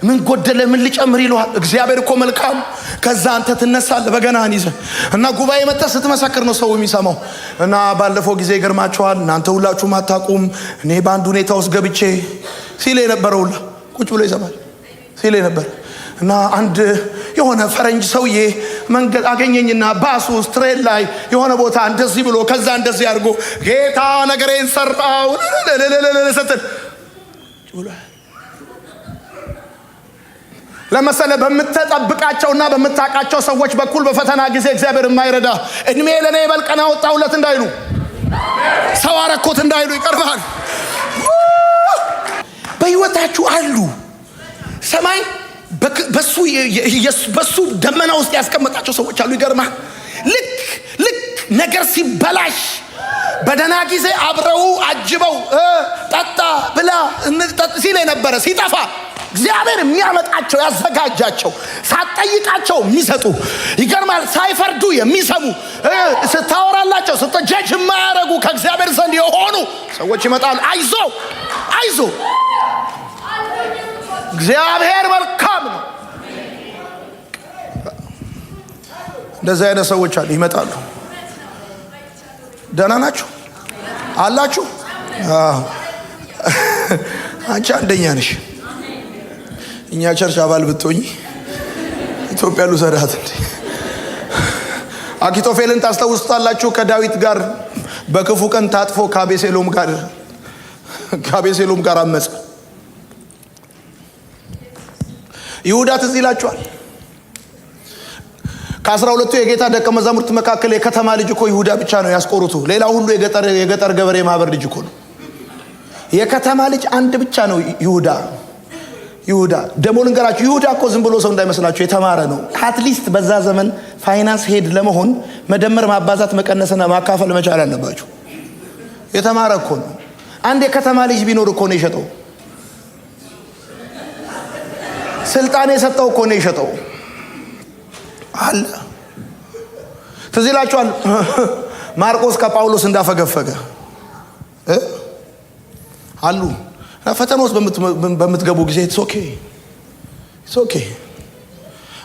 ምን ጎደለ፣ ምን ልጨምር ይለዋል። እግዚአብሔር እኮ መልካም። ከዛ አንተ ትነሳለህ በገናህን ይዘህ እና ጉባኤ መጥተህ ስትመሰክር ነው ሰው የሚሰማው። እና ባለፈው ጊዜ ይገርማችኋል፣ እናንተ ሁላችሁም አታውቁም፣ እኔ በአንድ ሁኔታ ውስጥ ገብቼ ሲል የነበረው ሁላ ቁጭ ብሎ ይሰማል ሲል ነበር። እና አንድ የሆነ ፈረንጅ ሰውዬ መንገድ አገኘኝና ባስ ውስጥ ትሬን ላይ የሆነ ቦታ እንደዚህ ብሎ ከዛ እንደዚህ አድርጎ ጌታ ነገሬን ሰራው ስትል ለምሳሌ በምትጠብቃቸውና በምታቃቸው ሰዎች በኩል በፈተና ጊዜ እግዚአብሔር የማይረዳ እድሜ ለኔ በልቀና ወጣሁለት እንዳይሉ፣ ሰው አረኮት እንዳይሉ ይቀርባል። በህይወታችሁ አሉ ሰማይ በሱ ደመና ውስጥ ያስቀመጣቸው ሰዎች አሉ። ይገርማል። ልክ ነገር ሲበላሽ በደና ጊዜ አብረው አጅበው ጠጣ ብላ ሲል የነበረ ሲጠፋ እግዚአብሔር የሚያመጣቸው ያዘጋጃቸው ሳትጠይቃቸው የሚሰጡ ይገርማል። ሳይፈርዱ የሚሰሙ ስታወራላቸው ስትጀጅ የማያረጉ ከእግዚአብሔር ዘንድ የሆኑ ሰዎች ይመጣሉ። አይዞ አይዞ እግዚአብሔር መልካም ነው። እንደዚህ አይነት ሰዎች አሉ፣ ይመጣሉ። ደህና ናችሁ አላችሁ? አንቺ አንደኛ ነሽ። እኛ ቸርች አባል ብትሆኚ ኢትዮጵያ ልውሰዳት እንዴ? አኪጦፌልን ታስታውሱታላችሁ? ከዳዊት ጋር በክፉ ቀን ታጥፎ ከአቤሴሎም ጋር አመፀ። ይሁዳ ትዝ ይላችኋል? ከ12ቱ የጌታ ደቀ መዛሙርት መካከል የከተማ ልጅ እኮ ይሁዳ ብቻ ነው ያስቆሩቱ። ሌላ ሁሉ የገጠር ገበሬ ማህበር ልጅ እኮ ነው። የከተማ ልጅ አንድ ብቻ ነው ይሁዳ። ደሞ ልንገራችሁ፣ ይሁዳ እኮ ዝም ብሎ ሰው እንዳይመስላችሁ የተማረ ነው። አትሊስት በዛ ዘመን ፋይናንስ ሄድ ለመሆን መደመር፣ ማባዛት፣ መቀነስና ማካፈል መቻል አለባችሁ። የተማረ እኮ ነው። አንድ የከተማ ልጅ ቢኖር እኮ ነው የሸጠው። ስልጣን የሰጠው እኮ ነው የሸጠው አለ። ትዝ ይላችኋል ማርቆስ ከጳውሎስ እንዳፈገፈገ አሉ። ፈተና ውስጥ በምትገቡ ጊዜ ኢትስ ኦኬ።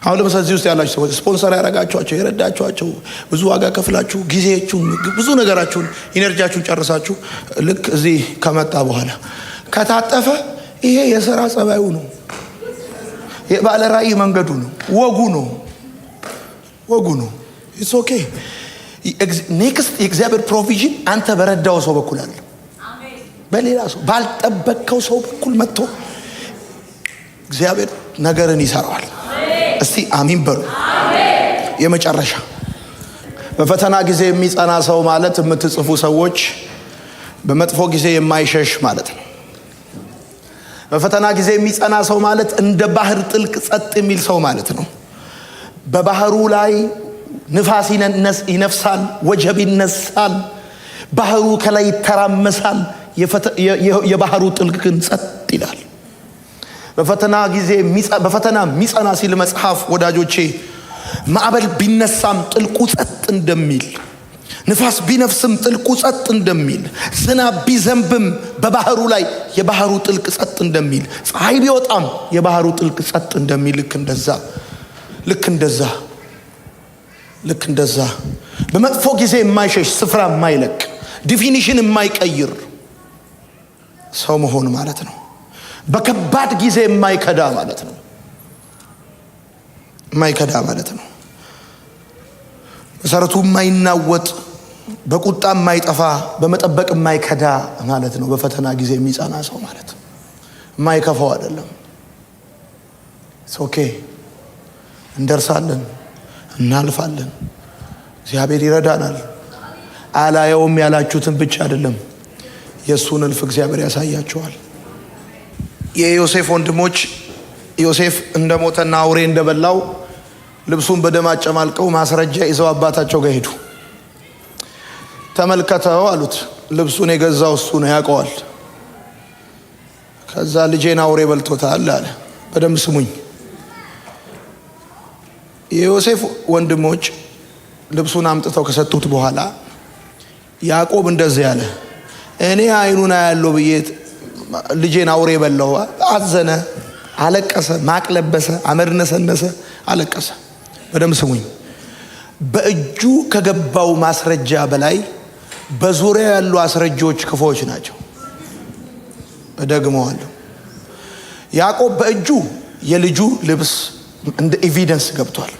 አሁን ለምሳሌ እዚህ ውስጥ ያላችሁ ሰዎች ስፖንሰር ያረጋችኋቸው የረዳችኋቸው ብዙ ዋጋ ከፍላችሁ ጊዜያችሁን ብዙ ነገራችሁን ኢነርጂያችሁን ጨርሳችሁ ልክ እዚህ ከመጣ በኋላ ከታጠፈ ይሄ የሥራ ጸባዩ ነው። የባለ ራእይ መንገዱ ነው። ወጉ ነው። ኢትስ ኦኬ። ኔክስት የእግዚአብሔር ፕሮቪዥን አንተ በረዳው ሰው በኩል አለ። በሌላ ሰው ባልጠበቀው ሰው በኩል መጥቶ እግዚአብሔር ነገርን ይሰራዋል። እስቲ አሚን በሉ። የመጨረሻ በፈተና ጊዜ የሚጸና ሰው ማለት የምትጽፉ ሰዎች በመጥፎ ጊዜ የማይሸሽ ማለት ነው። በፈተና ጊዜ የሚጸና ሰው ማለት እንደ ባህር ጥልቅ ጸጥ የሚል ሰው ማለት ነው። በባህሩ ላይ ንፋስ ይነፍሳል፣ ወጀብ ይነሳል፣ ባህሩ ከላይ ይተራመሳል። የባህሩ ጥልቅ ግን ጸጥ ይላል። በፈተና የሚጸና ሲል መጽሐፍ ወዳጆቼ ማዕበል ቢነሳም ጥልቁ ጸጥ እንደሚል፣ ንፋስ ቢነፍስም ጥልቁ ጸጥ እንደሚል፣ ዝናብ ቢዘንብም በባህሩ ላይ የባህሩ ጥልቅ ጸጥ እንደሚል፣ ፀሐይ ቢወጣም የባህሩ ጥልቅ ጸጥ እንደሚል ልክ እንደዛ በመጥፎ ጊዜ የማይሸሽ ስፍራ የማይለቅ ዲፊኒሽን የማይቀይር ሰው መሆን ማለት ነው። በከባድ ጊዜ የማይከዳ ማለት ነው። መሰረቱ የማይናወጥ፣ በቁጣ የማይጠፋ፣ በመጠበቅ የማይከዳ ማለት ነው። በፈተና ጊዜ የሚጸና ሰው ማለት የማይከፋው አይደለም። ኦኬ፣ እንደርሳለን፣ እናልፋለን፣ እግዚአብሔር ይረዳናል። አላየውም ያላችሁትን ብቻ አይደለም የእሱን እልፍ እግዚአብሔር ያሳያቸዋል። የዮሴፍ ወንድሞች ዮሴፍ እንደሞተና አውሬ እንደበላው ልብሱን በደም አጨማልቀው ማስረጃ ይዘው አባታቸው ጋር ሄዱ። ተመልከተው አሉት። ልብሱን የገዛው እሱ ነው፣ ያውቀዋል። ከዛ ልጄን አውሬ በልቶታል አለ። በደም ስሙኝ። የዮሴፍ ወንድሞች ልብሱን አምጥተው ከሰጡት በኋላ ያዕቆብ እንደዚህ ያለ፣ እኔ አይኑን አያለው ብዬ ልጄን አውሬ በላው። አዘነ፣ አለቀሰ፣ ማቅ ለበሰ፣ አመድ ነሰነሰ፣ አለቀሰ። በደም ስሙኝ። በእጁ ከገባው ማስረጃ በላይ በዙሪያ ያሉ አስረጃዎች ክፉዎች ናቸው። እደግመዋለሁ። ያዕቆብ በእጁ የልጁ ልብስ እንደ ኤቪደንስ ገብቷል፣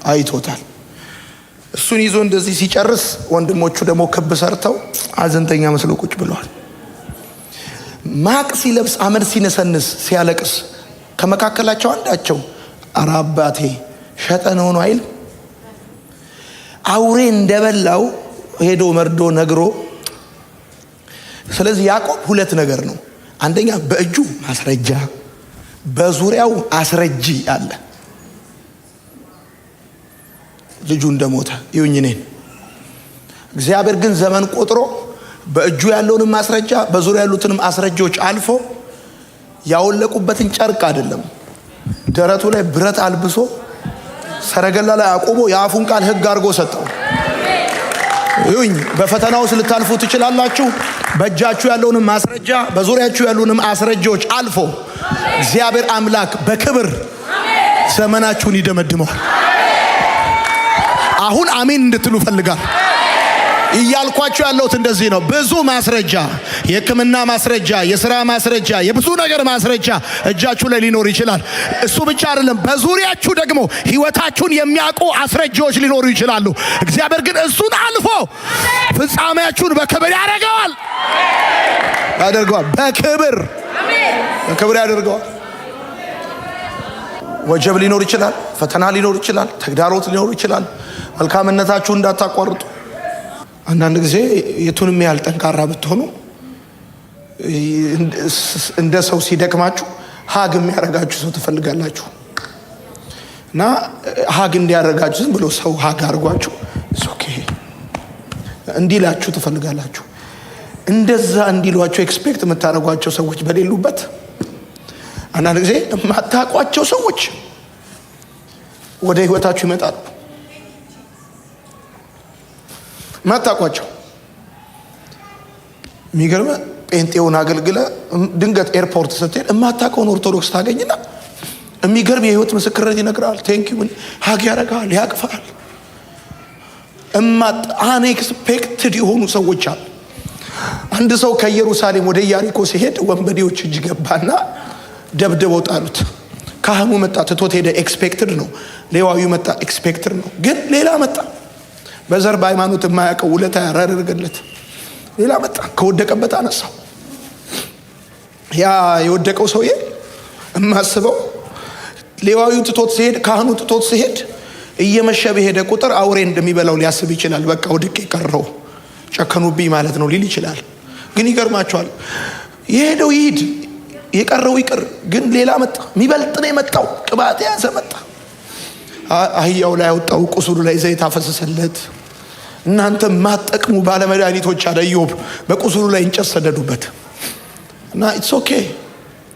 አይቶታል። እሱን ይዞ እንደዚህ ሲጨርስ ወንድሞቹ ደግሞ ክብ ሰርተው አዘንተኛ መስሎ ቁጭ ብለዋል። ማቅ ሲለብስ፣ አመድ ሲነሰንስ፣ ሲያለቅስ ከመካከላቸው አንዳቸው ኧረ አባቴ ሸጠን ሆኖ አይል አውሬ እንደበላው ሄዶ መርዶ ነግሮ። ስለዚህ ያዕቆብ ሁለት ነገር ነው። አንደኛ በእጁ ማስረጃ፣ በዙሪያው አስረጂ አለ። ልጁ እንደሞተ ይሁን እኔን። እግዚአብሔር ግን ዘመን ቆጥሮ በእጁ ያለውንም ማስረጃ በዙሪያ ያሉትንም አስረጃዎች አልፎ ያወለቁበትን ጨርቅ አይደለም ደረቱ ላይ ብረት አልብሶ ሰረገላ ላይ አቆሞ የአፉን ቃል ሕግ አድርጎ ሰጠው። ይሁን በፈተናው ልታልፉ ትችላላችሁ። በእጃችሁ ያለውንም ማስረጃ በዙሪያችሁ ያሉንም አስረጃዎች አልፎ እግዚአብሔር አምላክ በክብር ዘመናችሁን ይደመድመዋል። አሁን አሜን እንድትሉ ፈልጋል። እያልኳችሁ ያለሁት እንደዚህ ነው። ብዙ ማስረጃ፣ የሕክምና ማስረጃ፣ የሥራ ማስረጃ፣ የብዙ ነገር ማስረጃ እጃችሁ ላይ ሊኖር ይችላል። እሱ ብቻ አይደለም፣ በዙሪያችሁ ደግሞ ሕይወታችሁን የሚያውቁ አስረጃዎች ሊኖሩ ይችላሉ። እግዚአብሔር ግን እሱን አልፎ ፍጻሜያችሁን በክብር ያደርገዋል። በክብር ያደርገዋል። ወጀብ ሊኖር ይችላል፣ ፈተና ሊኖር ይችላል፣ ተግዳሮት ሊኖር ይችላል። መልካምነታችሁን እንዳታቋርጡ። አንዳንድ ጊዜ የቱንም ያህል ጠንካራ ብትሆኑ እንደ ሰው ሲደክማችሁ ሀግ የሚያረጋችሁ ሰው ትፈልጋላችሁ። እና ሀግ እንዲያረጋችሁ ዝም ብሎ ሰው ሀግ አድርጓችሁ ኦኬ እንዲላችሁ ትፈልጋላችሁ። እንደዛ እንዲሏችሁ ኤክስፔክት የምታደርጓቸው ሰዎች በሌሉበት አንዳንድ ጊዜ የማታውቋቸው ሰዎች ወደ ህይወታችሁ ይመጣሉ። ማታውቋቸው የሚገርም ጴንጤውን አገልግለ ድንገት ኤርፖርት ስትሄድ የማታውቀውን ኦርቶዶክስ ታገኝና የሚገርም የህይወት ምስክርነት ይነግራል። ቴንኪው ሀግ ያረጋል፣ ያቅፋል። አንኤክስፔክትድ የሆኑ ሰዎች አሉ። አንድ ሰው ከኢየሩሳሌም ወደ ኢያሪኮ ሲሄድ ወንበዴዎች እጅ ገባና ደብድበው ጣሉት። ካህኑ መጣ፣ ትቶት ሄደ። ኤክስፔክትድ ነው። ሌዋዊው መጣ፣ ኤክስፔክትድ ነው። ግን ሌላ መጣ፣ በዘር በሃይማኖት የማያውቀው ውለታ ያደረገለት ሌላ መጣ፣ ከወደቀበት አነሳው። ያ የወደቀው ሰውዬ የማስበው ሌዋዊው ትቶት ሲሄድ፣ ካህኑ ትቶት ሲሄድ እየመሸ በሄደ ቁጥር አውሬ እንደሚበላው ሊያስብ ይችላል። በቃ ወድቄ ቀረው፣ ጨከኑብኝ ማለት ነው ሊል ይችላል። ግን ይገርማቸዋል። የሄደው ይሂድ፣ የቀረው ይቅር። ግን ሌላ መጣ፣ የሚበልጥ ነው የመጣው። ቅባት የያዘ መጣ። አህያው ላይ አወጣው፣ ቁስሉ ላይ ዘይት አፈሰሰለት። እናንተ ማጠቅሙ ባለመድኃኒቶች አለ ኢዮብ፣ በቁስሉ ላይ እንጨት ሰደዱበት። እና ኢትስ ኦኬ።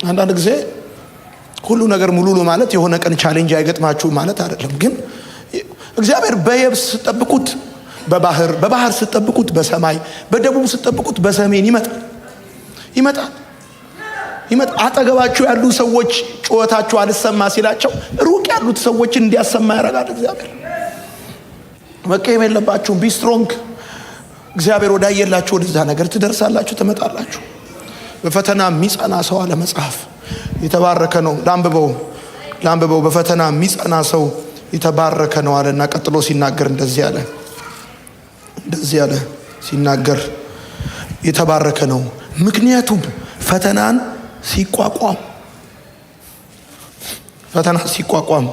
አንዳንድ ጊዜ ሁሉ ነገር ሙሉ ነው ማለት የሆነ ቀን ቻሌንጅ አይገጥማችሁ ማለት አይደለም። ግን እግዚአብሔር በየብስ ስትጠብቁት በባህር ስትጠብቁት በሰማይ፣ በደቡብ ስትጠብቁት በሰሜን ይመጣል። አጠገባችሁ ያሉ ሰዎች ጩኸታችሁ አልሰማ ሲላቸው ሩቅ ያሉት ሰዎች እንዲያሰማ ያደርጋል እግዚአብሔር። መቀየም የለባችሁም። ቢ ስትሮንግ። እግዚአብሔር ወዳየላችሁ ወደዛ ነገር ትደርሳላችሁ፣ ትመጣላችሁ። በፈተና የሚጸና ሰው አለ መጽሐፍ የተባረከ ነው። ላንብበው። በፈተና የሚጸና ሰው የተባረከ ነው አለና ቀጥሎ ሲናገር እንደዚህ አለ ሲናገር የተባረከ ነው፣ ምክንያቱም ፈተናን ሲቋቋም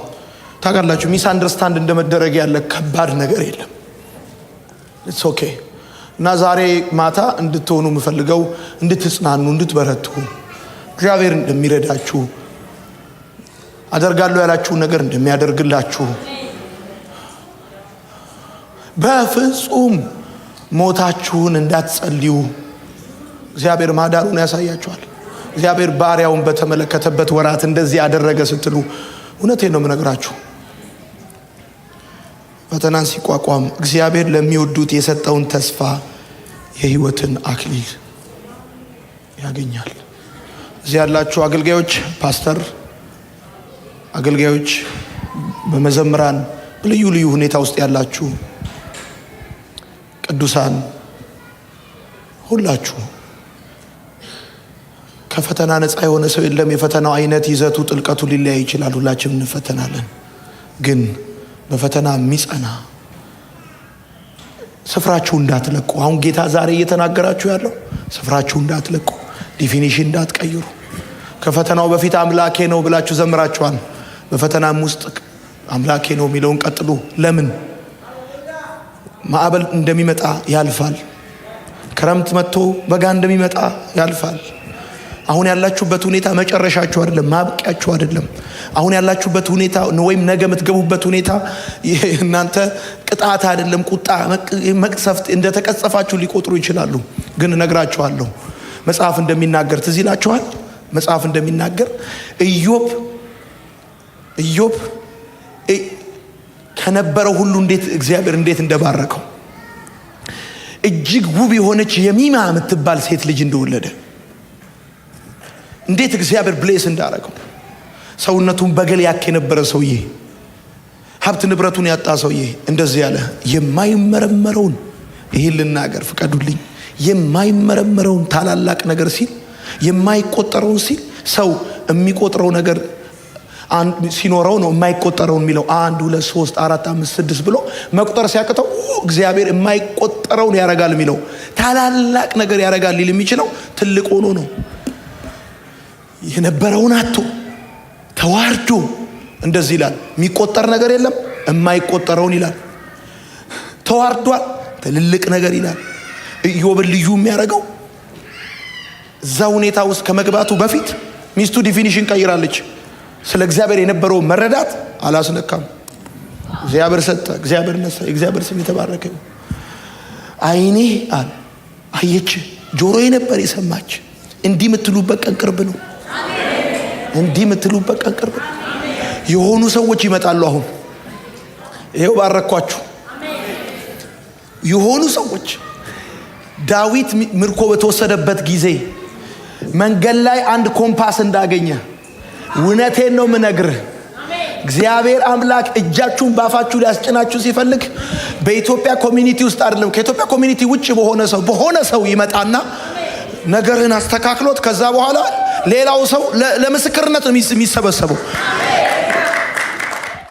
ታውቃላችሁ። ሚስ አንደርስታንድ እንደመደረግ ያለ ከባድ ነገር የለም። ኢትስ ኦኬ። እና ዛሬ ማታ እንድትሆኑ የምፈልገው እንድትጽናኑ፣ እንድትበረቱ፣ እግዚአብሔር እንደሚረዳችሁ፣ አደርጋለሁ ያላችሁን ነገር እንደሚያደርግላችሁ፣ በፍጹም ሞታችሁን እንዳትጸልዩ እግዚአብሔር ማዳኑን ያሳያችኋል። እግዚአብሔር ባሪያውን በተመለከተበት ወራት እንደዚህ ያደረገ ስትሉ እውነቴን ነው የምነግራችሁ። ፈተናን ሲቋቋም እግዚአብሔር ለሚወዱት የሰጠውን ተስፋ የሕይወትን አክሊል ያገኛል። እዚህ ያላችሁ አገልጋዮች፣ ፓስተር አገልጋዮች፣ በመዘምራን በልዩ ልዩ ሁኔታ ውስጥ ያላችሁ ቅዱሳን ሁላችሁ ከፈተና ነፃ የሆነ ሰው የለም። የፈተናው አይነት፣ ይዘቱ፣ ጥልቀቱ ሊለያይ ይችላል። ሁላችንም እንፈተናለን። ግን በፈተና የሚጸና ስፍራችሁ እንዳትለቁ። አሁን ጌታ ዛሬ እየተናገራችሁ ያለው ስፍራችሁ እንዳትለቁ፣ ዲፊኒሽን እንዳትቀይሩ። ከፈተናው በፊት አምላኬ ነው ብላችሁ ዘምራችኋል። በፈተናም ውስጥ አምላኬ ነው የሚለውን ቀጥሉ። ለምን? ማዕበል እንደሚመጣ ያልፋል። ክረምት መጥቶ በጋ እንደሚመጣ ያልፋል። አሁን ያላችሁበት ሁኔታ መጨረሻችሁ አይደለም፣ ማብቂያችሁ አይደለም። አሁን ያላችሁበት ሁኔታ ወይም ነገ የምትገቡበት ሁኔታ እናንተ ቅጣት አይደለም፣ ቁጣ፣ መቅሰፍት እንደተቀጸፋችሁ ሊቆጥሩ ይችላሉ። ግን እነግራችኋለሁ መጽሐፍ እንደሚናገር ትዝ ይላችኋል። መጽሐፍ እንደሚናገር ኢዮብ ከነበረው ሁሉ እግዚአብሔር እንዴት እንደባረከው እጅግ ውብ የሆነች የሚማ የምትባል ሴት ልጅ እንደወለደ እንዴት እግዚአብሔር ብሌስ እንዳረገው ሰውነቱን በገል ያክ የነበረ ሰውዬ ሀብት ንብረቱን ያጣ ሰውዬ እንደዚህ ያለ የማይመረመረውን ይሄን ልናገር ፍቀዱልኝ የማይመረመረውን ታላላቅ ነገር ሲል የማይቆጠረውን ሲል ሰው የሚቆጥረው ነገር ሲኖረው ነው የማይቆጠረውን የሚለው 1 2 3 4 5 6 ብሎ መቁጠር ሲያቅተው እግዚአብሔር የማይቆጠረውን ያረጋል የሚለው ታላላቅ ነገር ያረጋል ሊል የሚችለው ትልቅ ሆኖ ነው። የነበረውን አጥቶ ተዋርዶ እንደዚህ ይላል። የሚቆጠር ነገር የለም የማይቆጠረውን ይላል። ተዋርዷል ትልቅ ነገር ይላል። ኢዮብን ልዩ የሚያደርገው እዛ ሁኔታ ውስጥ ከመግባቱ በፊት ሚስቱ ዲፊኒሽን ቀይራለች። ስለ እግዚአብሔር የነበረው መረዳት አላስነካም። እግዚአብሔር ሰጠ፣ እግዚአብሔር ነሳ፣ እግዚአብሔር ስም የተባረከ። አይኔ አየች፣ ጆሮዬ ነበር የሰማች። እንዲህ የምትሉበት ቀን ቅርብ ነው። እንዲህ የምትሉበት ቀን ቅርብ ነው። የሆኑ ሰዎች ይመጣሉ። አሁን ይሄው ባረኳችሁ። የሆኑ ሰዎች ዳዊት ምርኮ በተወሰደበት ጊዜ መንገድ ላይ አንድ ኮምፓስ እንዳገኘ እውነቴን ነው የምነግርህ። እግዚአብሔር አምላክ እጃችሁን ባፋችሁ ሊያስጭናችሁ ሲፈልግ በኢትዮጵያ ኮሚኒቲ ውስጥ አይደለም፣ ከኢትዮጵያ ኮሚኒቲ ውጭ በሆነ ሰው ይመጣና ነገርህን አስተካክሎት ከዛ በኋላ ሌላው ሰው ለምስክርነት የሚሰበሰበው